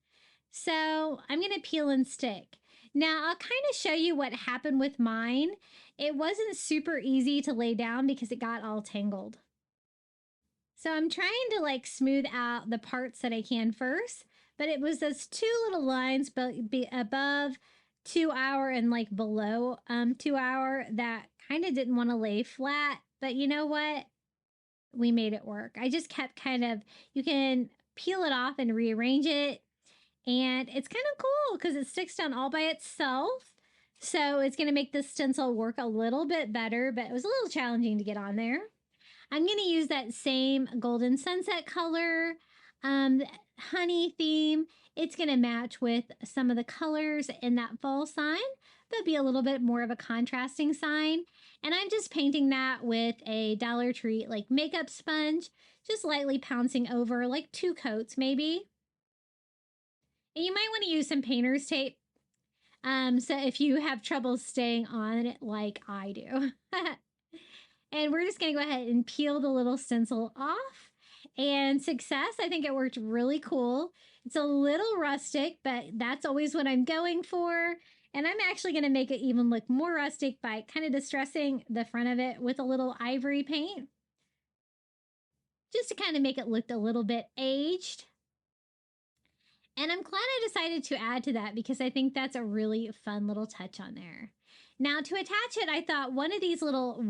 Speaker 3: So I'm going to peel and stick. Now I'll kind of show you what happened with mine. It wasn't super easy to lay down because it got all tangled. So I'm trying to like smooth out the parts that I can first, but it was those two little lines above 2 hour and like below 2 hour that kind of didn't want to lay flat. But you know what? We made it work. I just kept you can peel it off and rearrange it. And it's kind of cool because it sticks down all by itself. So it's going to make the stencil work a little bit better, but it was a little challenging to get on there. I'm going to use that same golden sunset color, honey theme. It's going to match with some of the colors in that fall sign. There'll be a little bit more of a contrasting sign. And I'm just painting that with a Dollar Tree like makeup sponge, just lightly pouncing over like 2 coats maybe. And you might want to use some painter's tape. So if you have trouble staying on it like I do. And we're just going to go ahead and peel the little stencil off. And success, I think it worked really cool. It's a little rustic, but that's always what I'm going for. And I'm actually going to make it even look more rustic by kind of distressing the front of it with a little ivory paint. Just to kind of make it look a little bit aged. And I'm glad I decided to add to that because I think that's a really fun little touch on there. Now to attach it, I thought one of these little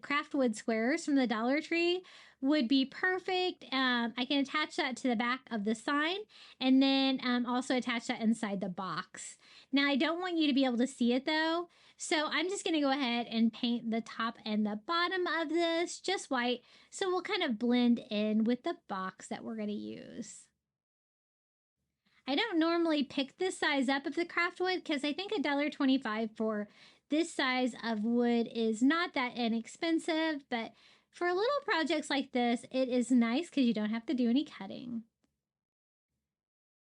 Speaker 3: craft wood squares from the Dollar Tree would be perfect. I can attach that to the back of the sign and then also attach that inside the box. Now I don't want you to be able to see it though. So I'm just going to go ahead and paint the top and the bottom of this just white. So we'll kind of blend in with the box that we're going to use. I don't normally pick this size up of the craft wood because I think $1.25 for this size of wood is not that inexpensive, but for little projects like this, it is nice because you don't have to do any cutting.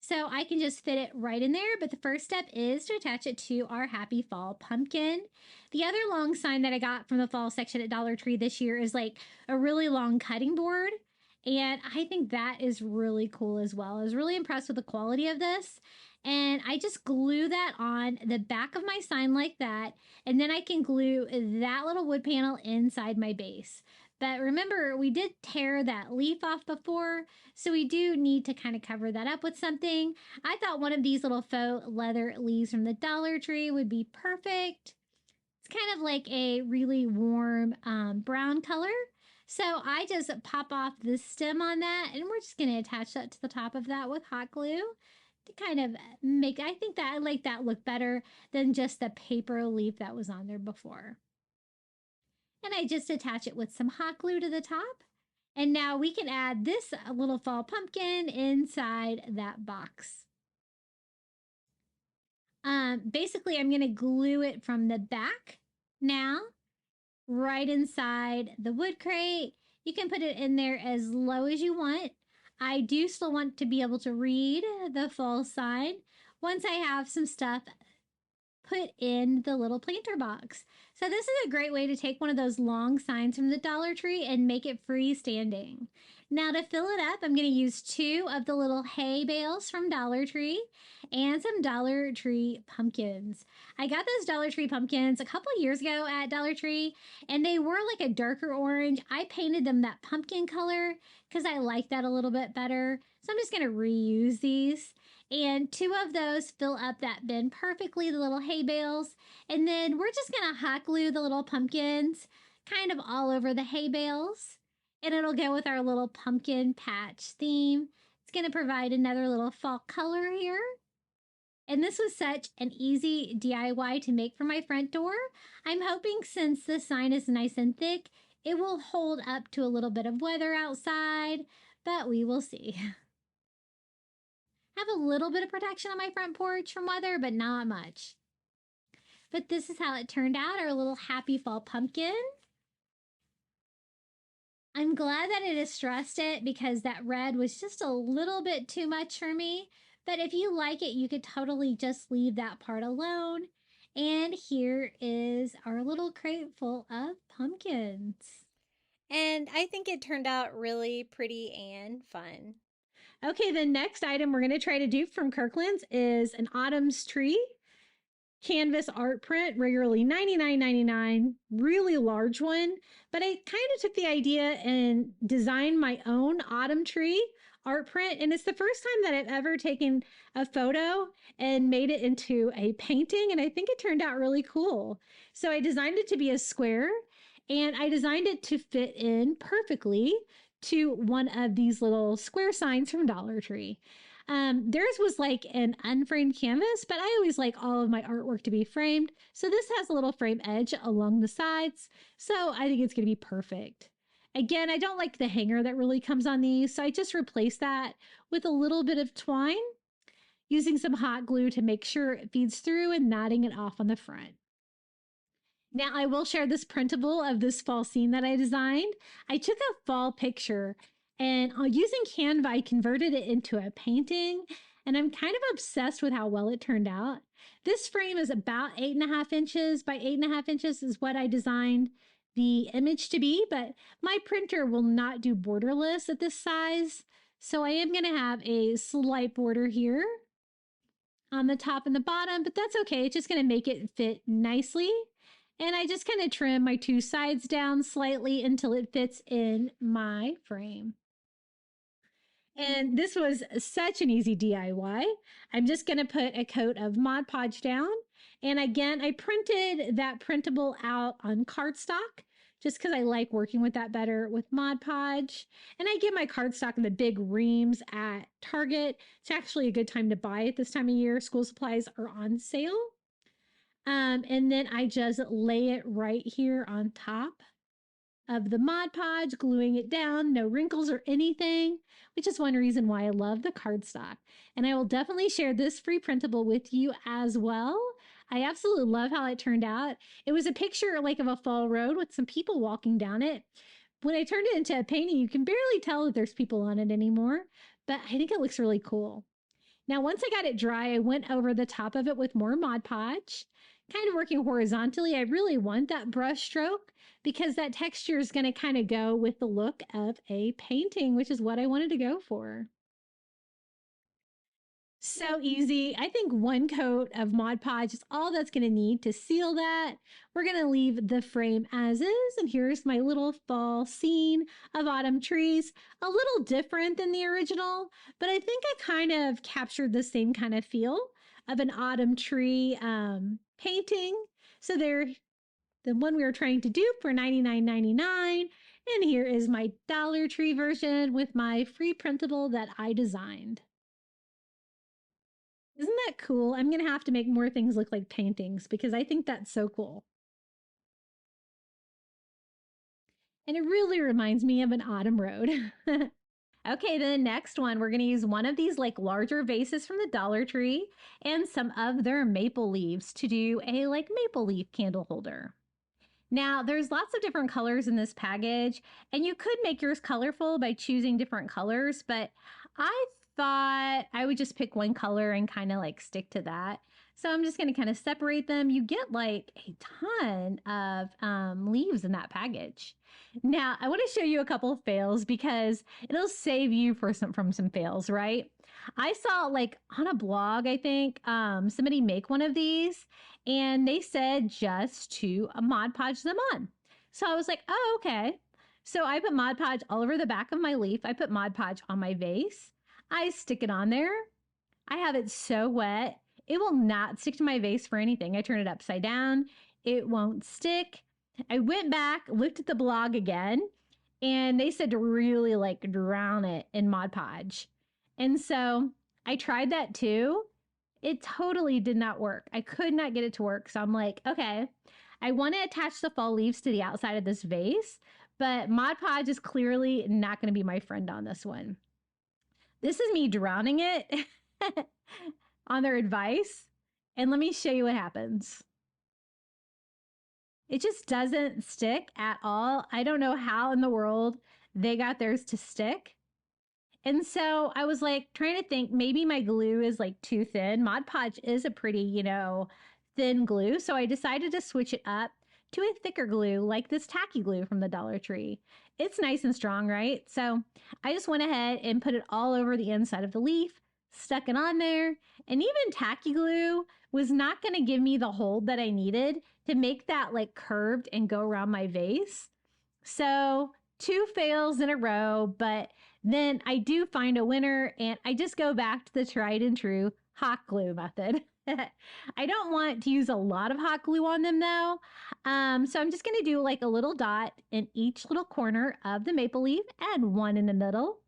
Speaker 3: So I can just fit it right in there, but the first step is to attach it to our Happy Fall pumpkin. The other long sign that I got from the fall section at Dollar Tree this year is like a really long cutting board. And I think that is really cool as well. I was really impressed with the quality of this. And I just glue that on the back of my sign like that. And then I can glue that little wood panel inside my base. But remember, we did tear that leaf off before. So we do need to kind of cover that up with something. I thought one of these little faux leather leaves from the Dollar Tree would be perfect. It's kind of like a really warm brown color. So I just pop off the stem on that and we're just going to attach that to the top of that with hot glue to kind of make, I think that I like that look better than just the paper leaf that was on there before. And I just attach it with some hot glue to the top. And now we can add this little fall pumpkin inside that box. Basically, I'm going to glue it from the back now. Right inside the wood crate. You can put it in there as low as you want. I do still want to be able to read the fall sign once I have some stuff put in the little planter box. So this is a great way to take one of those long signs from the Dollar Tree and make it freestanding. Now to fill it up, I'm going to use 2 of the little hay bales from Dollar Tree and some Dollar Tree pumpkins. I got those Dollar Tree pumpkins a couple years ago at Dollar Tree, and they were like a darker orange. I painted them that pumpkin color because I like that a little bit better. So I'm just going to reuse these. And 2 of those fill up that bin perfectly, the little hay bales. And then we're just going to hot glue the little pumpkins kind of all over the hay bales. And it'll go with our little pumpkin patch theme. It's going to provide another little fall color here. And this was such an easy DIY to make for my front door. I'm hoping since the sign is nice and thick, it will hold up to a little bit of weather outside, but we will see. Have a little bit of protection on my front porch from weather, but not much. But this is how it turned out, our little happy fall pumpkin. I'm glad that it distressed it because that red was just a little bit too much for me. But if you like it, you could totally just leave that part alone. And here is our little crate full of pumpkins.
Speaker 2: And I think it turned out really pretty and fun.
Speaker 3: Okay, the next item we're going to try to do from Kirkland's is an autumn's tree canvas art print, regularly $99.99, really large one. But I kind of took the idea and designed my own autumn tree art print. And it's the first time that I've ever taken a photo and made it into a painting. And I think it turned out really cool. So I designed it to be a square and I designed it to fit in perfectly to one of these little square signs from Dollar Tree. Theirs was like an unframed canvas, but I always like all of my artwork to be framed. So this has a little frame edge along the sides. So I think it's going to be perfect. Again, I don't like the hanger that really comes on these. So I just replaced that with a little bit of twine, using some hot glue to make sure it feeds through and knotting it off on the front. Now I will share this printable of this fall scene that I designed. I took a fall picture and using Canva, I converted it into a painting, and I'm kind of obsessed with how well it turned out. This frame is about 8.5 inches by 8.5 inches is what I designed the image to be, but my printer will not do borderless at this size. So I am going to have a slight border here on the top and the bottom, but that's okay. It's just going to make it fit nicely. And I just kind of trim my two sides down slightly until it fits in my frame. And this was such an easy DIY. I'm just going to put a coat of Mod Podge down. And again, I printed that printable out on cardstock just because I like working with that better with Mod Podge. And I get my cardstock in the big reams at Target. It's actually a good time to buy it this time of year. School supplies are on sale. And then I just lay it right here on top of the Mod Podge, gluing it down, no wrinkles or anything, which is one reason why I love the cardstock. And I will definitely share this free printable with you as well. I absolutely love how it turned out. It was a picture like of a fall road with some people walking down it. When I turned it into a painting, you can barely tell that there's people on it anymore, but I think it looks really cool. Now, once I got it dry, I went over the top of it with more Mod Podge, kind of working horizontally. I really want that brush stroke because that texture is going to kind of go with the look of a painting, which is what I wanted to go for. So easy. I think one coat of Mod Podge is all that's going to need to seal that. We're going to leave the frame as is. And here's my little fall scene of autumn trees. A little different than the original, but I think I kind of captured the same kind of feel of an autumn tree painting. So they're the one we were trying to do for $99.99. And here is my Dollar Tree version with my free printable that I designed. Isn't that cool? I'm going to have to make more things look like paintings because I think that's so cool. And it really reminds me of an autumn road. Okay, the next one, we're going to use one of these like larger vases from the Dollar Tree and some of their maple leaves to do a like maple leaf candle holder. Now, there's lots of different colors in this package, and you could make yours colorful by choosing different colors, but I thought I would just pick one color and kind of like stick to that. So I'm just going to kind of separate them. You get like a ton of leaves in that package. Now, I want to show you a couple of fails because it'll save you from some fails, right? I saw like on a blog, I think, somebody make one of these and they said just to Mod Podge them on. So I was like, oh, okay. So I put Mod Podge all over the back of my leaf. I put Mod Podge on my vase. I stick it on there. I have it so wet. It will not stick to my vase for anything. I turn it upside down. It won't stick. I went back, looked at the blog again, and they said to really like drown it in Mod Podge. And so I tried that too. It totally did not work. I could not get it to work. So I'm like, okay, I want to attach the fall leaves to the outside of this vase, but Mod Podge is clearly not going to be my friend on this one. This is me drowning it on their advice. And let me show you what happens. It just doesn't stick at all. I don't know how in the world they got theirs to stick. And so I was like trying to think, maybe my glue is like too thin. Mod Podge is a pretty, thin glue. So I decided to switch it up to a thicker glue like this tacky glue from the Dollar Tree. It's nice and strong, right? So I just went ahead and put it all over the inside of the leaf, stuck it on there. And even tacky glue was not going to give me the hold that I needed to make that like curved and go around my vase. So 2 fails in a row, but then I do find a winner, and I just go back to the tried and true hot glue method. I don't want to use a lot of hot glue on them though. So I'm just going to do like a little dot in each little corner of the maple leaf and one in the middle.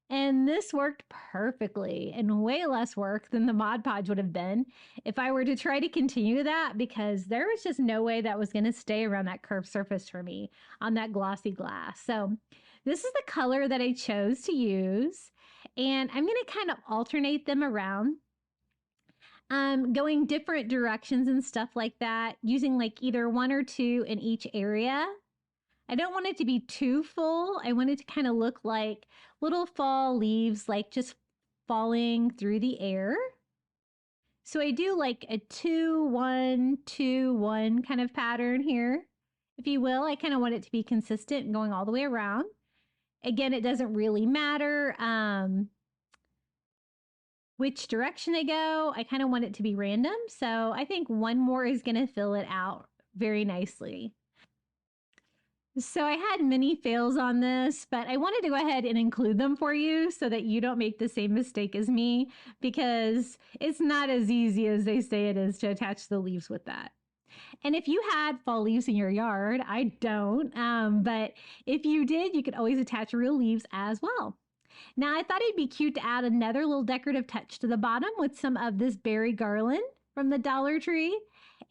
Speaker 3: And this worked perfectly, and way less work than the Mod Podge would have been if I were to try to continue that, because there was just no way that was going to stay around that curved surface for me on that glossy glass. So this is the color that I chose to use, and I'm going to kind of alternate them around, going different directions and stuff like that, using like either 1 or 2 in each area. I don't want it to be too full. I want it to kind of look like little fall leaves, like just falling through the air. So I do like a 2, 1, 2, 1 kind of pattern here, if you will. I kind of want it to be consistent and going all the way around. Again, it doesn't really matter which direction they go. I kind of want it to be random. So I think 1 more is going to fill it out very nicely. So I had many fails on this, but I wanted to go ahead and include them for you so that you don't make the same mistake as me, because it's not as easy as they say it is to attach the leaves with that. And if you had fall leaves in your yard, I don't, but if you did, you could always attach real leaves as well. Now I thought it'd be cute to add another little decorative touch to the bottom with some of this berry garland from the Dollar Tree.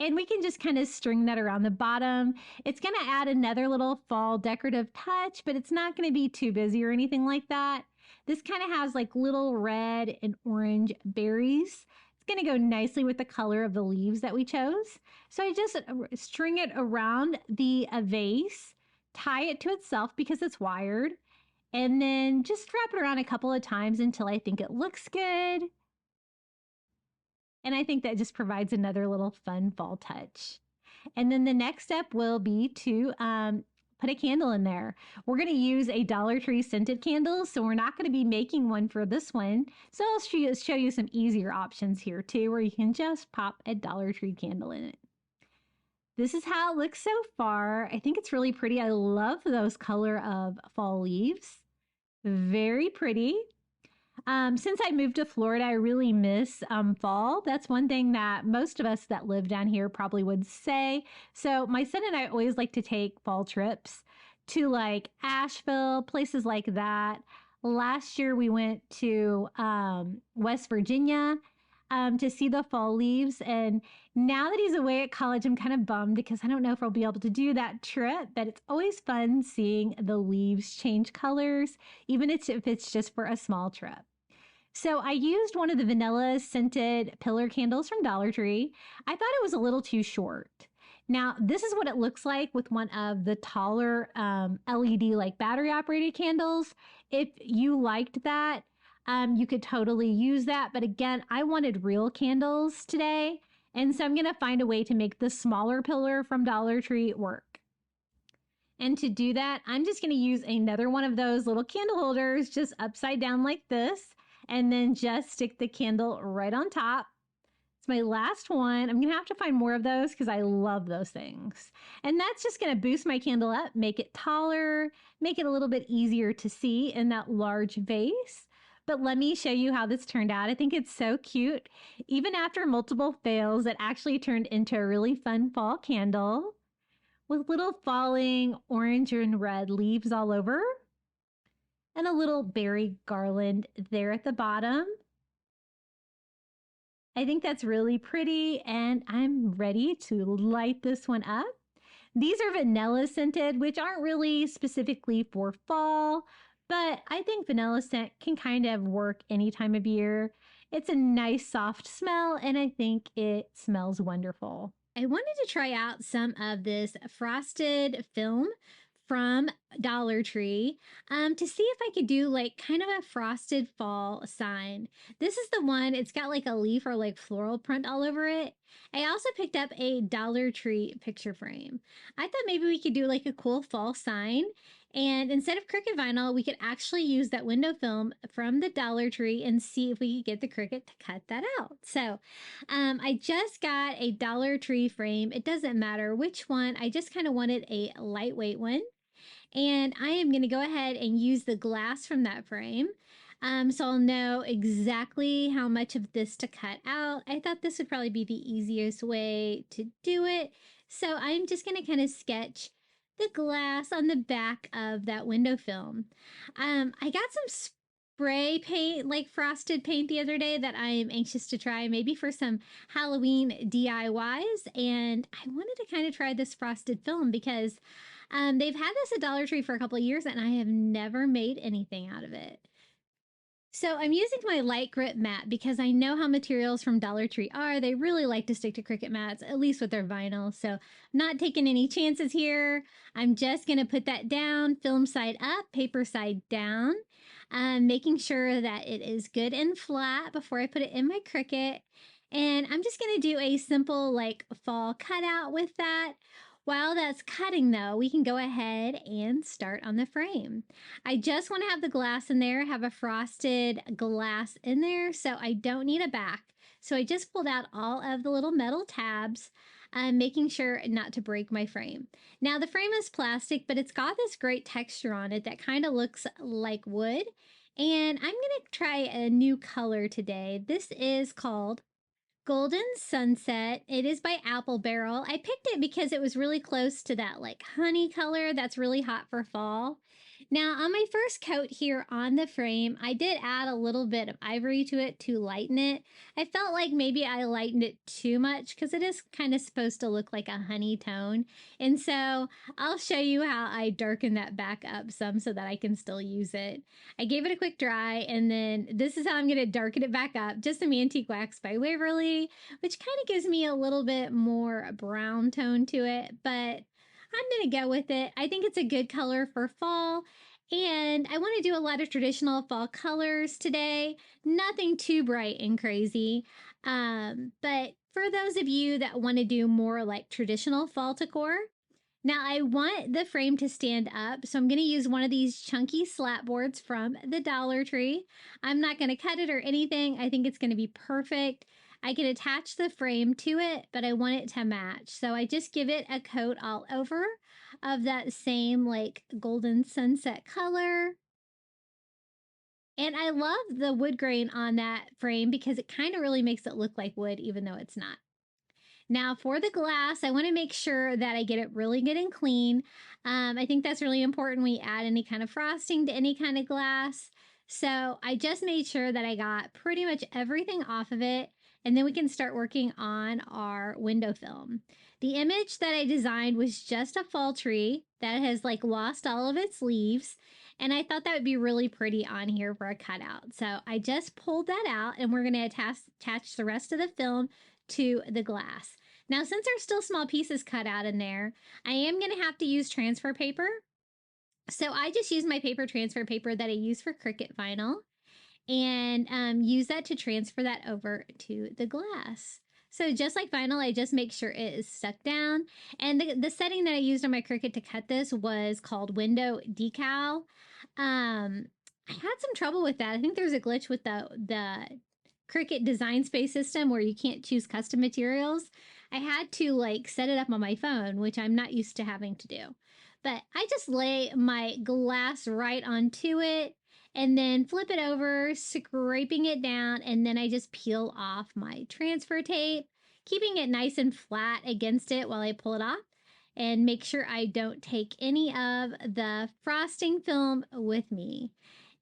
Speaker 3: And we can just kind of string that around the bottom. It's going to add another little fall decorative touch, but it's not going to be too busy or anything like that. This kind of has like little red and orange berries. It's going to go nicely with the color of the leaves that we chose. So I just string it around the vase, tie it to itself because it's wired, and then just wrap it around a couple of times until I think it looks good. And I think that just provides another little fun fall touch. And then the next step will be to put a candle in there. We're going to use a Dollar Tree scented candle, so we're not going to be making one for this one. So I'll show you some easier options here too, where you can just pop a Dollar Tree candle in it. This is how it looks so far. I think it's really pretty. I love those color of fall leaves. Very pretty. Since I moved to Florida, I really miss fall. That's one thing that most of us that live down here probably would say. So my son and I always like to take fall trips to like Asheville, places like that. Last year we went to West Virginia to see the fall leaves. And now that he's away at college, I'm kind of bummed because I don't know if I'll be able to do that trip, but it's always fun seeing the leaves change colors, even if it's just for a small trip. So I used one of the vanilla scented pillar candles from Dollar Tree. I thought it was a little too short. Now, this is what it looks like with one of the taller LED like battery operated candles. If you liked that, you could totally use that. But again, I wanted real candles today. And so I'm going to find a way to make the smaller pillar from Dollar Tree work. And to do that, I'm just going to use another one of those little candle holders just upside down like this, and then just stick the candle right on top. It's my last one. I'm going to have to find more of those because I love those things. And that's just going to boost my candle up, make it taller, make it a little bit easier to see in that large vase. But let me show you how this turned out. I think it's so cute. Even after multiple fails, it actually turned into a really fun fall candle with little falling orange and red leaves all over, and a little berry garland there at the bottom. I think that's really pretty, and I'm ready to light this one up. These are vanilla scented, which aren't really specifically for fall, but I think vanilla scent can kind of work any time of year. It's a nice soft smell, and I think it smells wonderful. I wanted to try out some of this frosted film from Dollar Tree to see if I could do like kind of a frosted fall sign. This is the one, it's got like a leaf or like floral print all over it. I also picked up a Dollar Tree picture frame. I thought maybe we could do like a cool fall sign. And instead of Cricut vinyl, we could actually use that window film from the Dollar Tree and see if we could get the Cricut to cut that out. So I just got a Dollar Tree frame. It doesn't matter which one. I just kind of wanted a lightweight one. And I am going to go ahead and use the glass from that frame. So I'll know exactly how much of this to cut out. I thought this would probably be the easiest way to do it. So I'm just going to kind of sketch the glass on the back of that window film. I got some spray paint, like frosted paint the other day that I am anxious to try, maybe for some Halloween DIYs. And I wanted to kind of try this frosted film because they've had this at Dollar Tree for a couple of years and I have never made anything out of it. So I'm using my light grip mat because I know how materials from Dollar Tree are. They really like to stick to Cricut mats, at least with their vinyl. So not taking any chances here. I'm just going to put that down, film side up, paper side down, making sure that it is good and flat before I put it in my Cricut. And I'm just going to do a simple like fall cutout with that. While that's cutting though, we can go ahead and start on the frame. I just want to have the glass in there, have a frosted glass in there, so I don't need a back. So I just pulled out all of the little metal tabs, making sure not to break my frame. Now the frame is plastic, but it's got this great texture on it that kind of looks like wood. And I'm going to try a new color today. This is called Golden Sunset. It is by Apple Barrel. I picked it because it was really close to that like honey color that's really hot for fall. Now on my first coat here on the frame, I did add a little bit of ivory to it to lighten it. I felt like maybe I lightened it too much because it is kind of supposed to look like a honey tone. And so I'll show you how I darken that back up some so that I can still use it. I gave it a quick dry, and then this is how I'm going to darken it back up. Just some antique wax by Waverly, which kind of gives me a little bit more brown tone to it, but I'm going to go with it. I think it's a good color for fall, and I want to do a lot of traditional fall colors today. Nothing too bright and crazy, but for those of you that want to do more like traditional fall decor, now I want the frame to stand up, so I'm going to use one of these chunky slat boards from the Dollar Tree. I'm not going to cut it or anything. I think it's going to be perfect. I can attach the frame to it, but I want it to match. So I just give it a coat all over of that same like golden sunset color. And I love the wood grain on that frame because it kind of really makes it look like wood, even though it's not. Now for the glass, I want to make sure that I get it really good and clean. I think that's really important when you add any kind of frosting to any kind of glass. So I just made sure that I got pretty much everything off of it, and then we can start working on our window film. The image that I designed was just a fall tree that has like lost all of its leaves, and I thought that would be really pretty on here for a cutout. So I just pulled that out, and we're going to attach the rest of the film to the glass. Now, since there's still small pieces cut out in there, I am going to have to use transfer paper. So I just use my paper transfer paper that I use for Cricut vinyl and use that to transfer that over to the glass. So just like vinyl, I just make sure it is stuck down. And the setting that I used on my Cricut to cut this was called Window Decal. I had some trouble with that. I think there's a glitch with the Cricut design space system where you can't choose custom materials. I had to like set it up on my phone, which I'm not used to having to do. But I just lay my glass right onto it and then flip it over, scraping it down, and then I just peel off my transfer tape, keeping it nice and flat against it while I pull it off, and make sure I don't take any of the frosting film with me.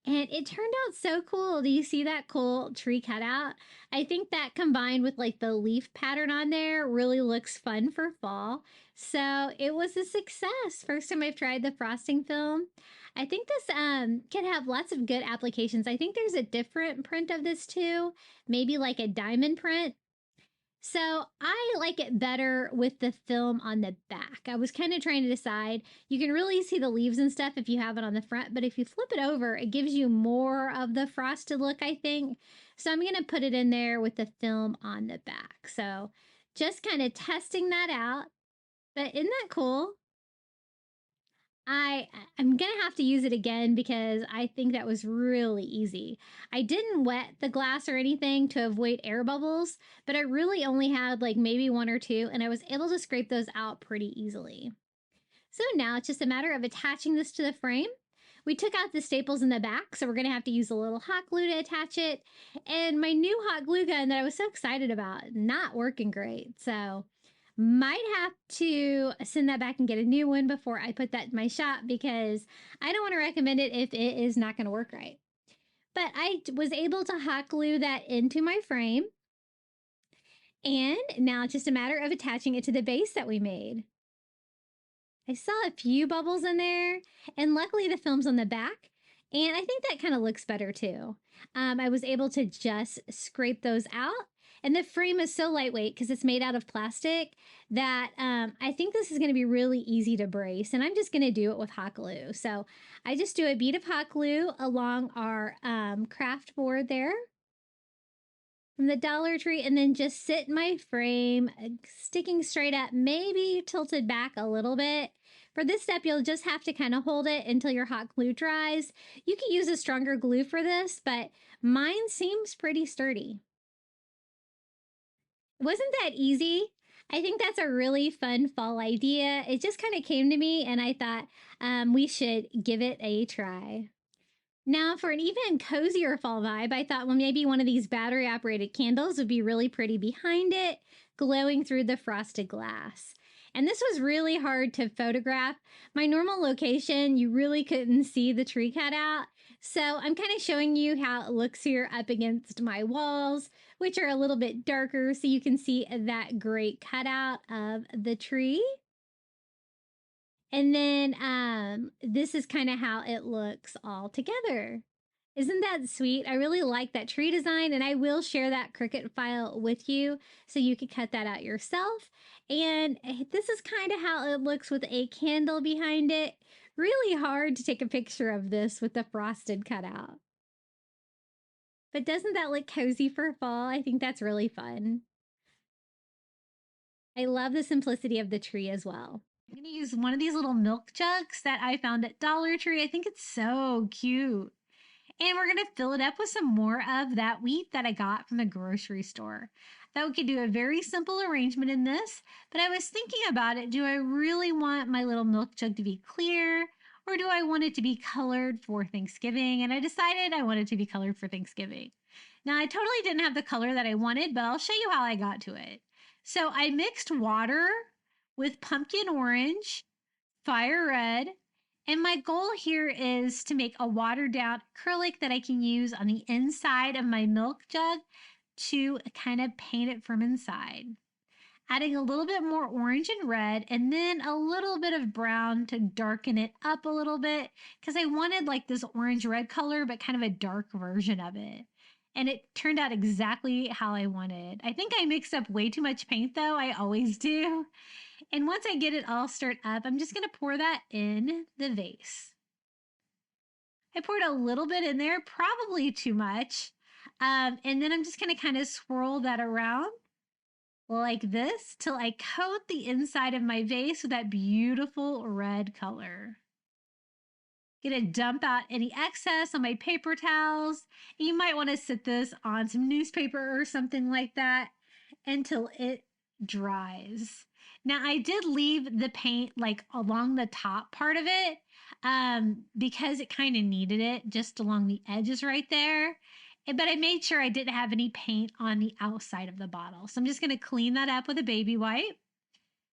Speaker 3: And it turned out so cool. Do you see that cool tree cutout? I think that combined with like the leaf pattern on there really looks fun for fall. So it was a success. First time I've tried the frosting film. I think this can have lots of good applications. I think there's a different print of this too, maybe like a diamond print. So I like it better with the film on the back. I was kind of trying to decide. You can really see the leaves and stuff if you have it on the front, but if you flip it over, it gives you more of the frosted look, I think. So I'm going to put it in there with the film on the back. So just kind of testing that out. But isn't that cool? I'm gonna have to use it again because I think that was really easy. I didn't wet the glass or anything to avoid air bubbles, but I really only had like maybe one or two, and I was able to scrape those out pretty easily. So now it's just a matter of attaching this to the frame. We took out the staples in the back, so we're gonna have to use a little hot glue to attach it. And my new hot glue gun that I was so excited about, not working great. So might have to send that back and get a new one before I put that in my shop because I don't want to recommend it if it is not going to work right. But I was able to hot glue that into my frame. And now it's just a matter of attaching it to the base that we made. I saw a few bubbles in there, and luckily the film's on the back. And I think that kind of looks better too. I was able to just scrape those out. And the frame is so lightweight because it's made out of plastic that I think this is going to be really easy to brace. And I'm just going to do it with hot glue. So I just do a bead of hot glue along our craft board there from the Dollar Tree, and then just sit in my frame, sticking straight up, maybe tilted back a little bit. For this step, you'll just have to kind of hold it until your hot glue dries. You can use a stronger glue for this, but mine seems pretty sturdy. Wasn't that easy? I think that's a really fun fall idea. It just kind of came to me, and I thought we should give it a try. Now, for an even cozier fall vibe, I thought, well, maybe one of these battery-operated candles would be really pretty behind it, glowing through the frosted glass. And this was really hard to photograph. My normal location, you really couldn't see the tree cutout. So I'm kind of showing you how it looks here up against my walls, which are a little bit darker, so you can see that great cutout of the tree. And then this is kind of how it looks all together. Isn't that sweet? I really like that tree design, and I will share that Cricut file with you so you can cut that out yourself. And this is kind of how it looks with a candle behind it. Really hard to take a picture of this with the frosted cutout. But doesn't that look cozy for fall? I think that's really fun. I love the simplicity of the tree as well. I'm going to use one of these little milk jugs that I found at Dollar Tree. I think it's so cute. And we're going to fill it up with some more of that wheat that I got from the grocery store. Thought we could do a very simple arrangement in this, but I was thinking about it. Do I really want my little milk jug to be clear, or do I want it to be colored for Thanksgiving? And I decided I wanted it to be colored for Thanksgiving. Now, I totally didn't have the color that I wanted, but I'll show you how I got to it. So I mixed water with pumpkin orange, fire red, and my goal here is to make a watered down acrylic that I can use on the inside of my milk jug to kind of paint it from inside. Adding a little bit more orange and red, and then a little bit of brown to darken it up a little bit, because I wanted like this orange red color, but kind of a dark version of it. And it turned out exactly how I wanted. I think I mixed up way too much paint though, I always do. And once I get it all stirred up, I'm just going to pour that in the vase. I poured a little bit in there, probably too much. And then I'm just going to kind of swirl that around like this till I coat the inside of my vase with that beautiful red color. Gonna dump out any excess on my paper towels. You might want to sit this on some newspaper or something like that until it dries. Now I did leave the paint like along the top part of it because it kind of needed it just along the edges right there. But I made sure I didn't have any paint on the outside of the bottle. So I'm just going to clean that up with a baby wipe.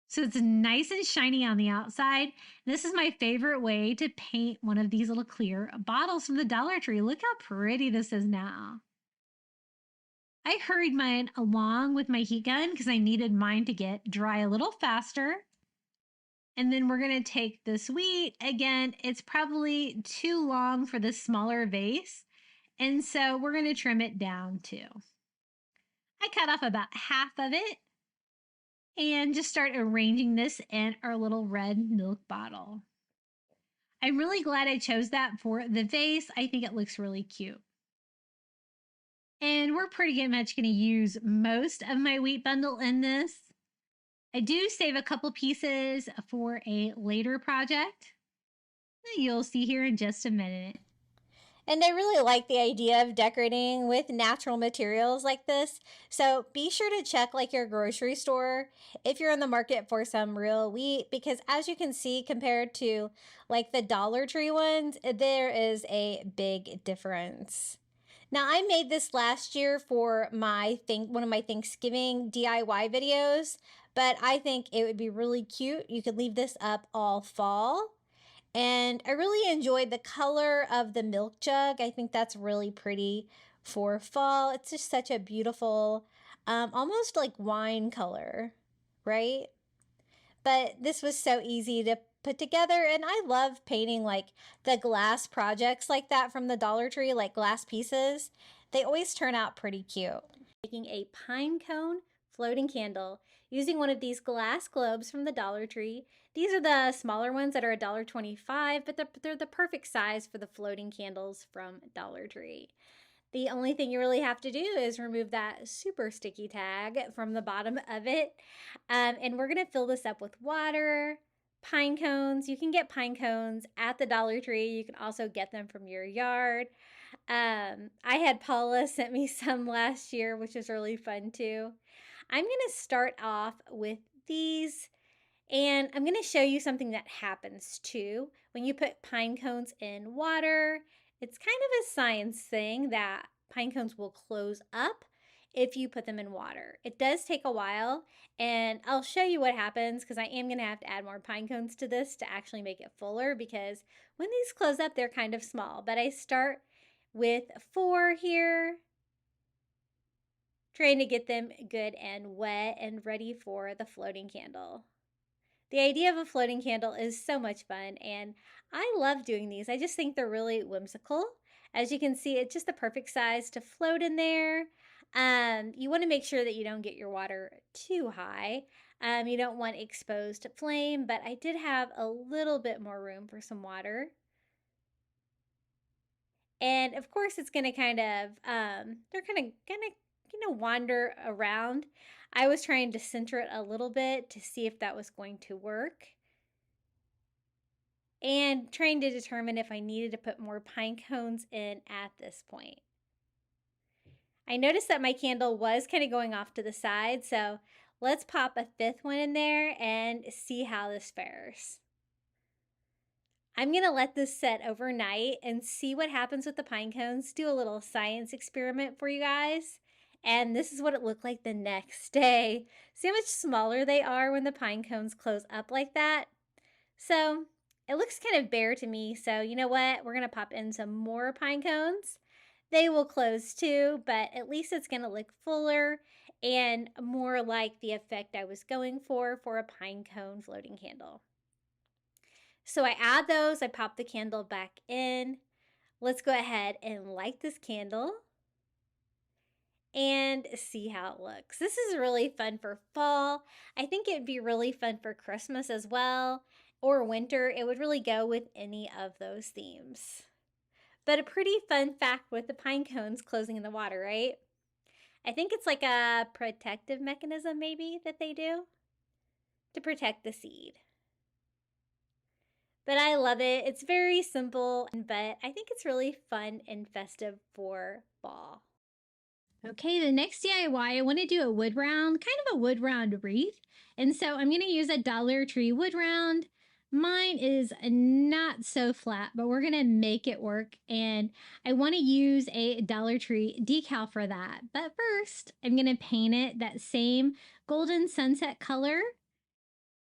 Speaker 3: So it's nice and shiny on the outside. This is my favorite way to paint one of these little clear bottles from the Dollar Tree. Look how pretty this is now. I hurried mine along with my heat gun because I needed mine to get dry a little faster. And then we're going to take this wheat. Again, it's probably too long for the smaller vase. And so we're going to trim it down too. I cut off about half of it and just start arranging this in our little red milk bottle. I'm really glad I chose that for the vase. I think it looks really cute. And we're pretty much going to use most of my wheat bundle in this. I do save a couple pieces for a later project. You'll see here in just a minute.
Speaker 2: And I really like the idea of decorating with natural materials like this. So be sure to check like your grocery store if you're in the market for some real wheat, because as you can see, compared to like the Dollar Tree ones, there is a big difference. Now I made this last year for one of my Thanksgiving DIY videos, but I think it would be really cute. You could leave this up all fall. And I really enjoyed the color of the milk jug. I think that's really pretty for fall. It's just such a beautiful, almost like wine color, right? But this was so easy to put together. And I love painting like the glass projects like that from the Dollar Tree, like glass pieces. They always turn out pretty cute. Making a pine cone floating candle using one of these glass globes from the Dollar Tree. These are the smaller ones that are $1.25, but they're the perfect size for the floating candles from Dollar Tree. The only thing you really have to do is remove that super sticky tag from the bottom of it. And we're going to fill this up with water, pine cones. You can get pine cones at the Dollar Tree. You can also get them from your yard. I had Paula sent me some last year, which was really fun too. I'm going to start off with these, and I'm going to show you something that happens too. When you put pine cones in water, it's kind of a science thing that pine cones will close up if you put them in water. It does take a while, and I'll show you what happens because I am going to have to add more pine cones to this to actually make it fuller, because when these close up, they're kind of small. But I start with 4 here, trying to get them good and wet and ready for the floating candle. The idea of a floating candle is so much fun, and I love doing these. I just think they're really whimsical. As you can see, it's just the perfect size to float in there. You want to make sure that you don't get your water too high. You don't want exposed flame, but I did have a little bit more room for some water. And of course, it's going to kind of, they're kind of wander around. I was trying to center it a little bit to see if that was going to work, and trying to determine if I needed to put more pine cones in at this point. I noticed that my candle was kind of going off to the side, so let's pop a 5th one in there and see how this fares. I'm going to let this set overnight and see what happens with the pine cones, do a little science experiment for you guys. And this is what it looked like the next day. See how much smaller they are when the pine cones close up like that? So it looks kind of bare to me. So you know what? We're going to pop in some more pine cones. They will close too, but at least it's going to look fuller and more like the effect I was going for a pine cone floating candle. So I add those, I pop the candle back in. Let's go ahead and light this candle and see how it looks. This is really fun for fall. I think it'd be really fun for Christmas as well, or winter. It would really go with any of those themes. But a pretty fun fact with the pine cones closing in the water, right? I think it's like a protective mechanism maybe that they do to protect the seed. But I love it. It's very simple, but I think it's really fun and festive for fall.
Speaker 3: Okay, the next DIY, I want to do a wood round, kind of a wood round wreath. And so I'm going to use a Dollar Tree wood round. Mine is not so flat, but we're going to make it work. And I want to use a Dollar Tree decal for that. But first, I'm going to paint it that same golden sunset color.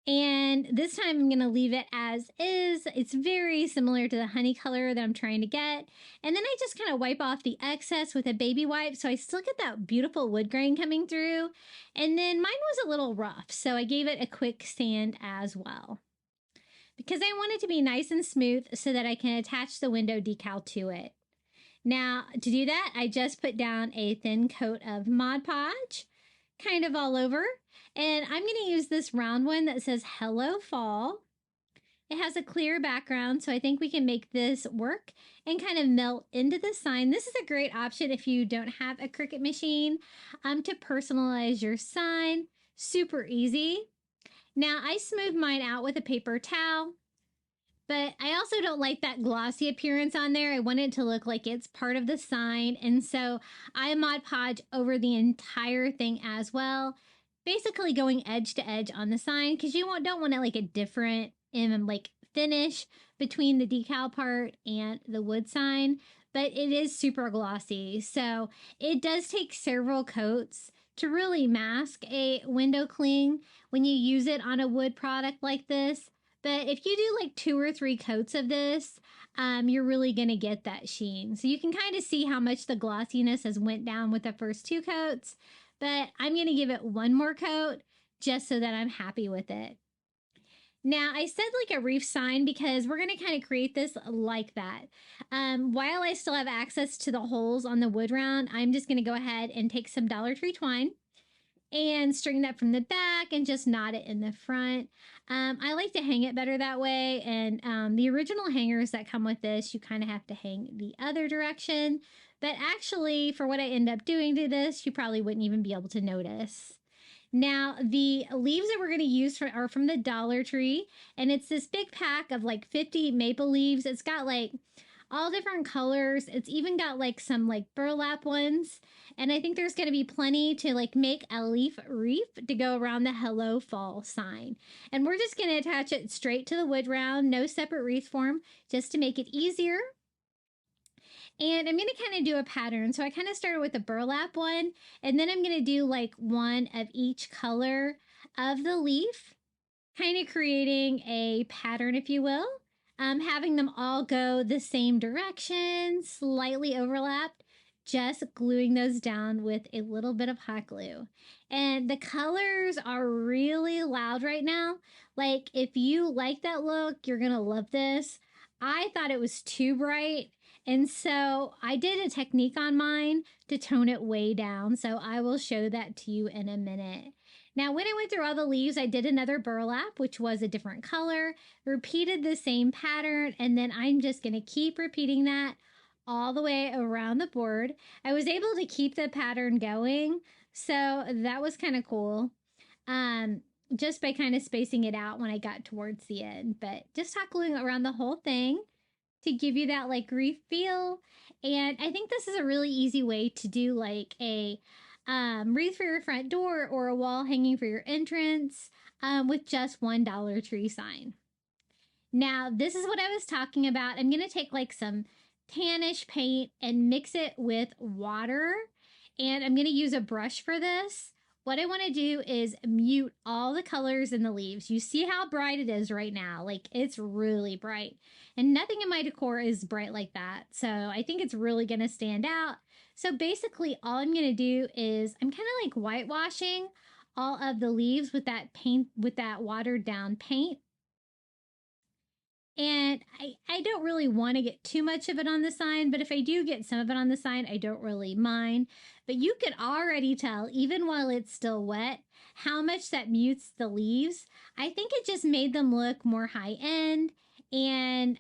Speaker 3: And this time I'm going to leave it as is. It's very similar to the honey color that I'm trying to get. And then I just kind of wipe off the excess with a baby wipe, so I still get that beautiful wood grain coming through. And then mine was a little rough, so I gave it a quick sand as well. because I want it to be nice and smooth so that I can attach the window decal to it. Now, to do that, I just put down a thin coat of Mod Podge, kind of all over. And I'm going to use this round one that says Hello Fall. It has a clear background, so I think we can make this work and kind of melt into the sign. This is a great option if you don't have a Cricut machine to personalize your sign. Super easy. Now, I smoothed mine out with a paper towel, but I also don't like that glossy appearance on there. I want it to look like it's part of the sign, and so I Mod Podge over the entire thing as well, basically going edge to edge on the sign, because you don't want it like a different like finish between the decal part and the wood sign, but it is super glossy. So it does take several coats to really mask a window cling when you use it on a wood product like this. But if you do like 2 or 3 coats of this, you're really going to get that sheen. So you can kind of see how much the glossiness has went down with the first 2 coats, but I'm going to give it 1 more coat just so that I'm happy with it. Now, I said like a wreath sign because we're going to kind of create this like that. While I still have access to the holes on the wood round, I'm just going to go ahead and take some Dollar Tree twine and string that from the back and just knot it in the front. I like to hang it better that way, and the original hangers that come with this, you kind of have to hang the other direction. But actually, for what I end up doing to this, you probably wouldn't even be able to notice. Now, the leaves that we're going to use are from the Dollar Tree, and it's this big pack of like 50 maple leaves. It's got like all different colors. It's even got like some like burlap ones, and I think there's going to be plenty to like make a leaf wreath to go around the Hello Fall sign. And we're just going to attach it straight to the wood round, no separate wreath form, just to make it easier. And I'm going to kind of do a pattern. So I kind of started with the burlap one, and then I'm going to do like one of each color of the leaf, kind of creating a pattern, if you will. Having them all go the same direction, slightly overlapped, just gluing those down with a little bit of hot glue. And the colors are really loud right now. Like, if you like that look, you're going to love this. I thought it was too bright, and so I did a technique on mine to tone it way down, so I will show that to you in a minute. Now, when I went through all the leaves, I did another burlap, which was a different color, repeated the same pattern, and then I'm just going to keep repeating that all the way around the board. I was able to keep the pattern going, so that was kind of cool. Just by kind of spacing it out when I got towards the end, but just hot gluing around the whole thing to give you that like wreath feel. And I think this is a really easy way to do like a wreath for your front door or a wall hanging for your entrance with just one Dollar Tree sign. Now, this is what I was talking about. I'm going to take like some tannish paint and mix it with water, and I'm going to use a brush for this. What I want to do is mute all the colors in the leaves. You see how bright it is right now. Like, it's really bright. And nothing in my decor is bright like that. So I think it's really going to stand out. So basically, all I'm going to do is I'm kind of like whitewashing all of the leaves with that paint, with that watered down paint. And I don't really want to get too much of it on the sign, but if I do get some of it on the sign, I don't really mind. But you could already tell, even while it's still wet, how much that mutes the leaves. I think it just made them look more high-end and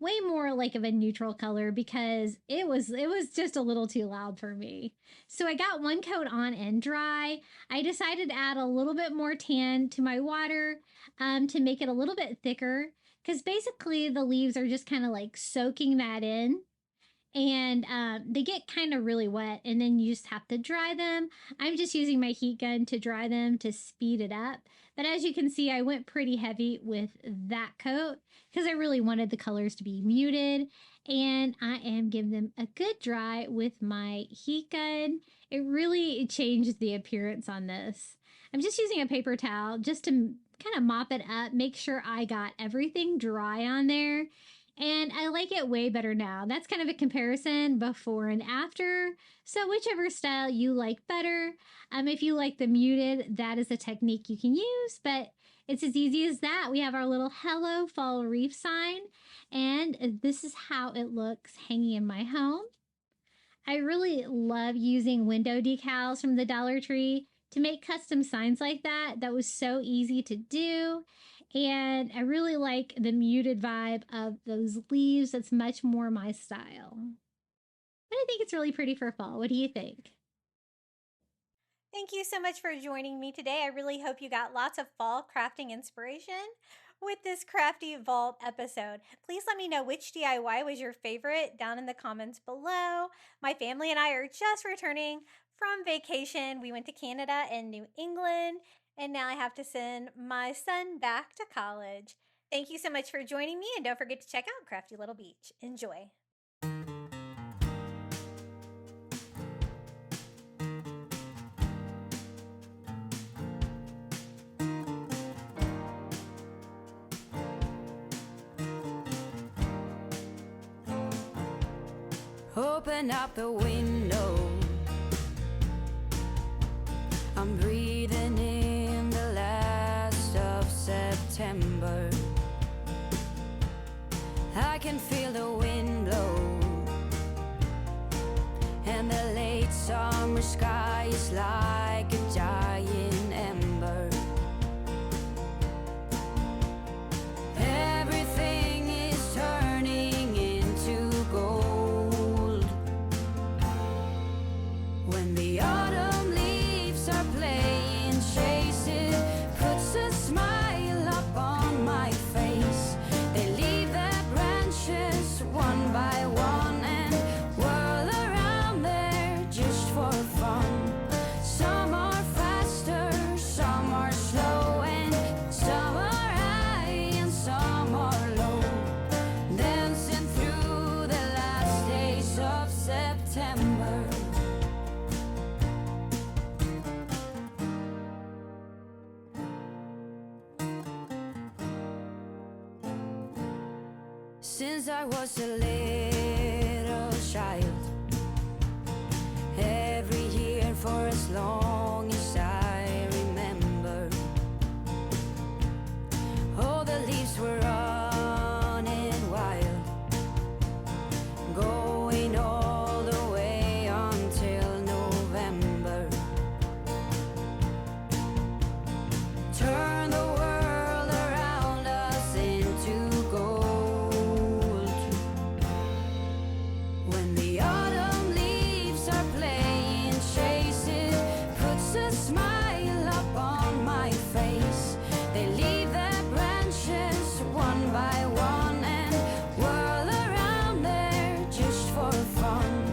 Speaker 3: way more like of a neutral color, because it was just a little too loud for me. So I got one coat on and dry. I decided to add a little bit more tan to my water to make it a little bit thicker, because basically the leaves are just kind of like soaking that in, and they get kind of really wet, and then you just have to dry them. I'm just using my heat gun to dry them to speed it up. But as you can see, I went pretty heavy with that coat because I really wanted the colors to be muted, and I am giving them a good dry with my heat gun. It really changed the appearance on this. I'm just using a paper towel just to kind of mop it up, make sure I got everything dry on there. And I like it way better now. That's kind of a comparison before and after. So whichever style you like better. If you like the muted, that is a technique you can use. But It's as easy as that. We have our little Hello Fall Reef sign, and this is how it looks hanging in my home. I really love using window decals from the Dollar Tree to make custom signs like that. That was so easy to do. And I really like the muted vibe of those leaves. That's much more my style. But I think it's really pretty for fall. What do you think?
Speaker 2: Thank you so much for joining me today. I really hope you got lots of fall crafting inspiration with this Crafty Vault episode. Please let me know which DIY was your favorite down in the comments below. My family and I are just returning from vacation. We went to Canada and New England, and now I have to send my son back to college. Thank you so much for joining me, and don't forget to check out Crafty Little Beach. Enjoy.
Speaker 1: Open up the window. I'm breathing in the last of September. I can feel the wind blow, and the late summer sky is like a giant ember. Everything is turning into gold. When the autumn leaves are playing chase, it puts a smile up on my face. They leave their branches one by one and whirl around there just for fun. Some are faster, some are slow, and some are high and some are low, dancing through the last days of September. Since I was a little child, every year for as long as I remember, all the leaves were running wild, going all the way until November. Turn the world around us into gold. When the autumn leaves are playing chase, it puts a smile up on my face. They leave their branches one by one and whirl around there just for fun.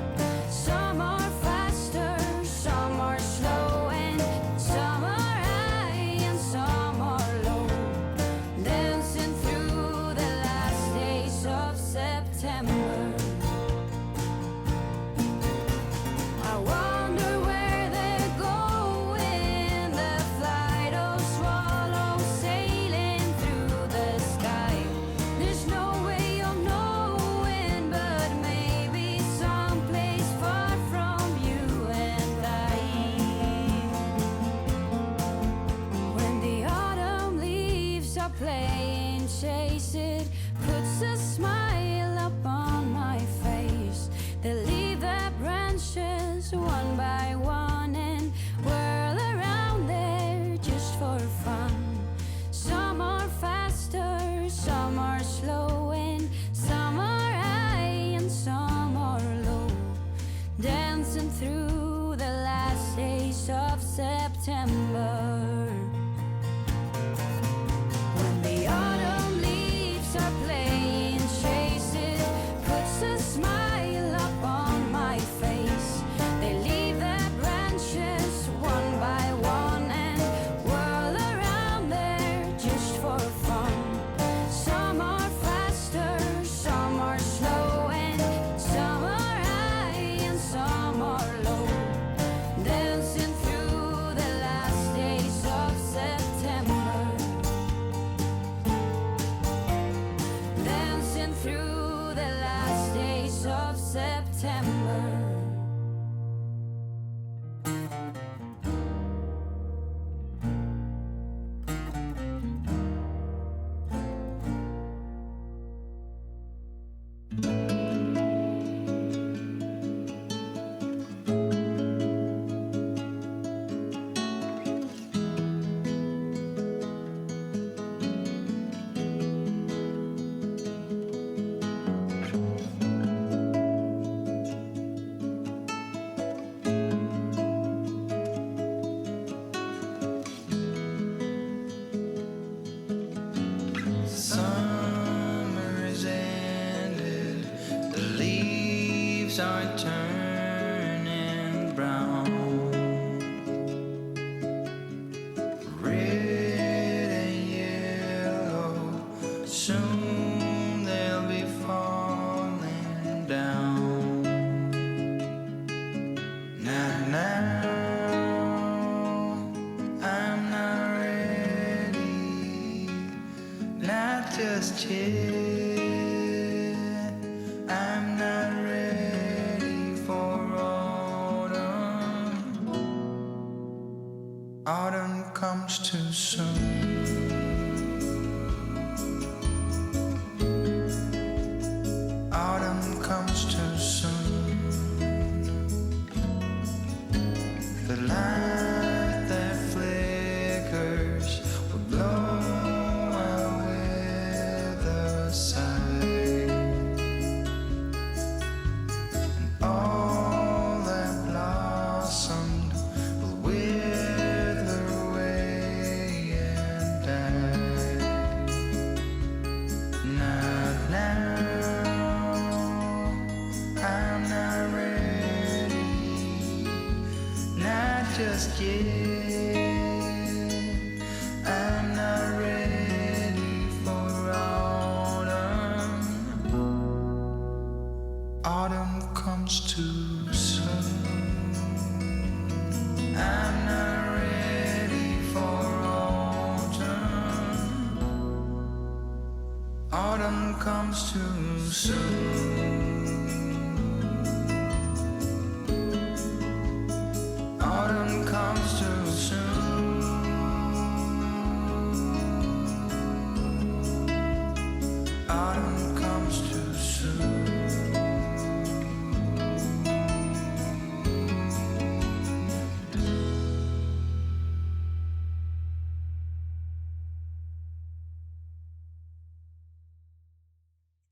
Speaker 1: Some are faster, some are slow, and some are high and some are low, dancing through the last days of September. I wonder where they're going, the flight of swallows sailing through the sky. There's no way of knowing, but maybe someplace far from you and I. When the autumn leaves are playing chase, it puts a smile up on my face. They leave their branches one by one and whirl around there just for fun. Some are faster, some are slow, and some are high and some are low, dancing through the last days of September. When the autumn leaves are playing chase, it puts a smile up on my face. They leave their branches one by one and whirl around there just for fun. Some are faster, some are slow, and some are high and some are low, dancing through the last days are turning brown. Red and yellow, soon they'll be falling down. Now, I'm not ready, not just yet. I'm not ready for autumn. Autumn comes too soon. Autumn comes too soon. The light that flickers will blow away the sight, and all that blossomed will wither away and die. Not now, I'm not ready, not just yet. I'm not ready for autumn. Autumn comes too soon. I'm not ready for autumn. Autumn comes too soon. Autumn comes too soon. Autumn comes too soon.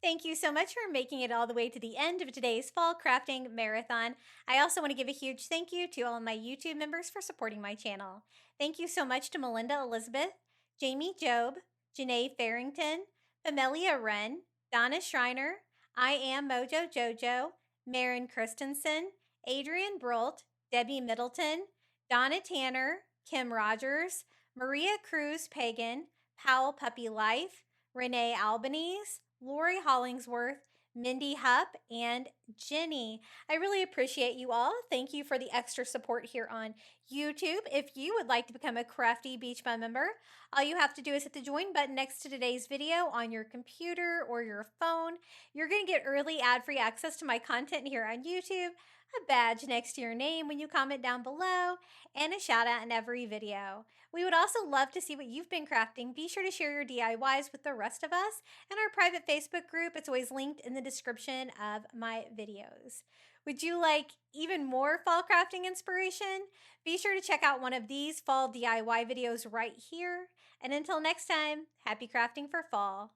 Speaker 2: Thank you so much for making it all the way to the end of today's fall crafting marathon. I also want to give a huge thank you to all of my YouTube members for supporting my channel. Thank you so much to Melinda Elizabeth, Jamie Job, Janae Farrington, Amelia Wren, Donna Schreiner, I Am Mojo Jojo, Marin Christensen, Adrian Brolt, Debbie Middleton, Donna Tanner, Kim Rogers, Maria Cruz Pagan, Powell Puppy Life, Renee Albanese, Lori Hollingsworth, Mindy Hupp, and Jenny. I really appreciate you all. Thank you for the extra support here on YouTube. If you would like to become a Crafty Beach Bum member, all you have to do is hit the join button next to today's video on your computer or your phone. You're going to get early ad-free access to my content here on YouTube, a badge next to your name when you comment down below, and a shout out in every video. We would also love to see what you've been crafting. Be sure to share your DIYs with the rest of us and our private Facebook group. It's always linked in the description of my videos. Would you like even more fall crafting inspiration? Be sure to check out one of these fall DIY videos right here. And until next time, happy crafting for fall.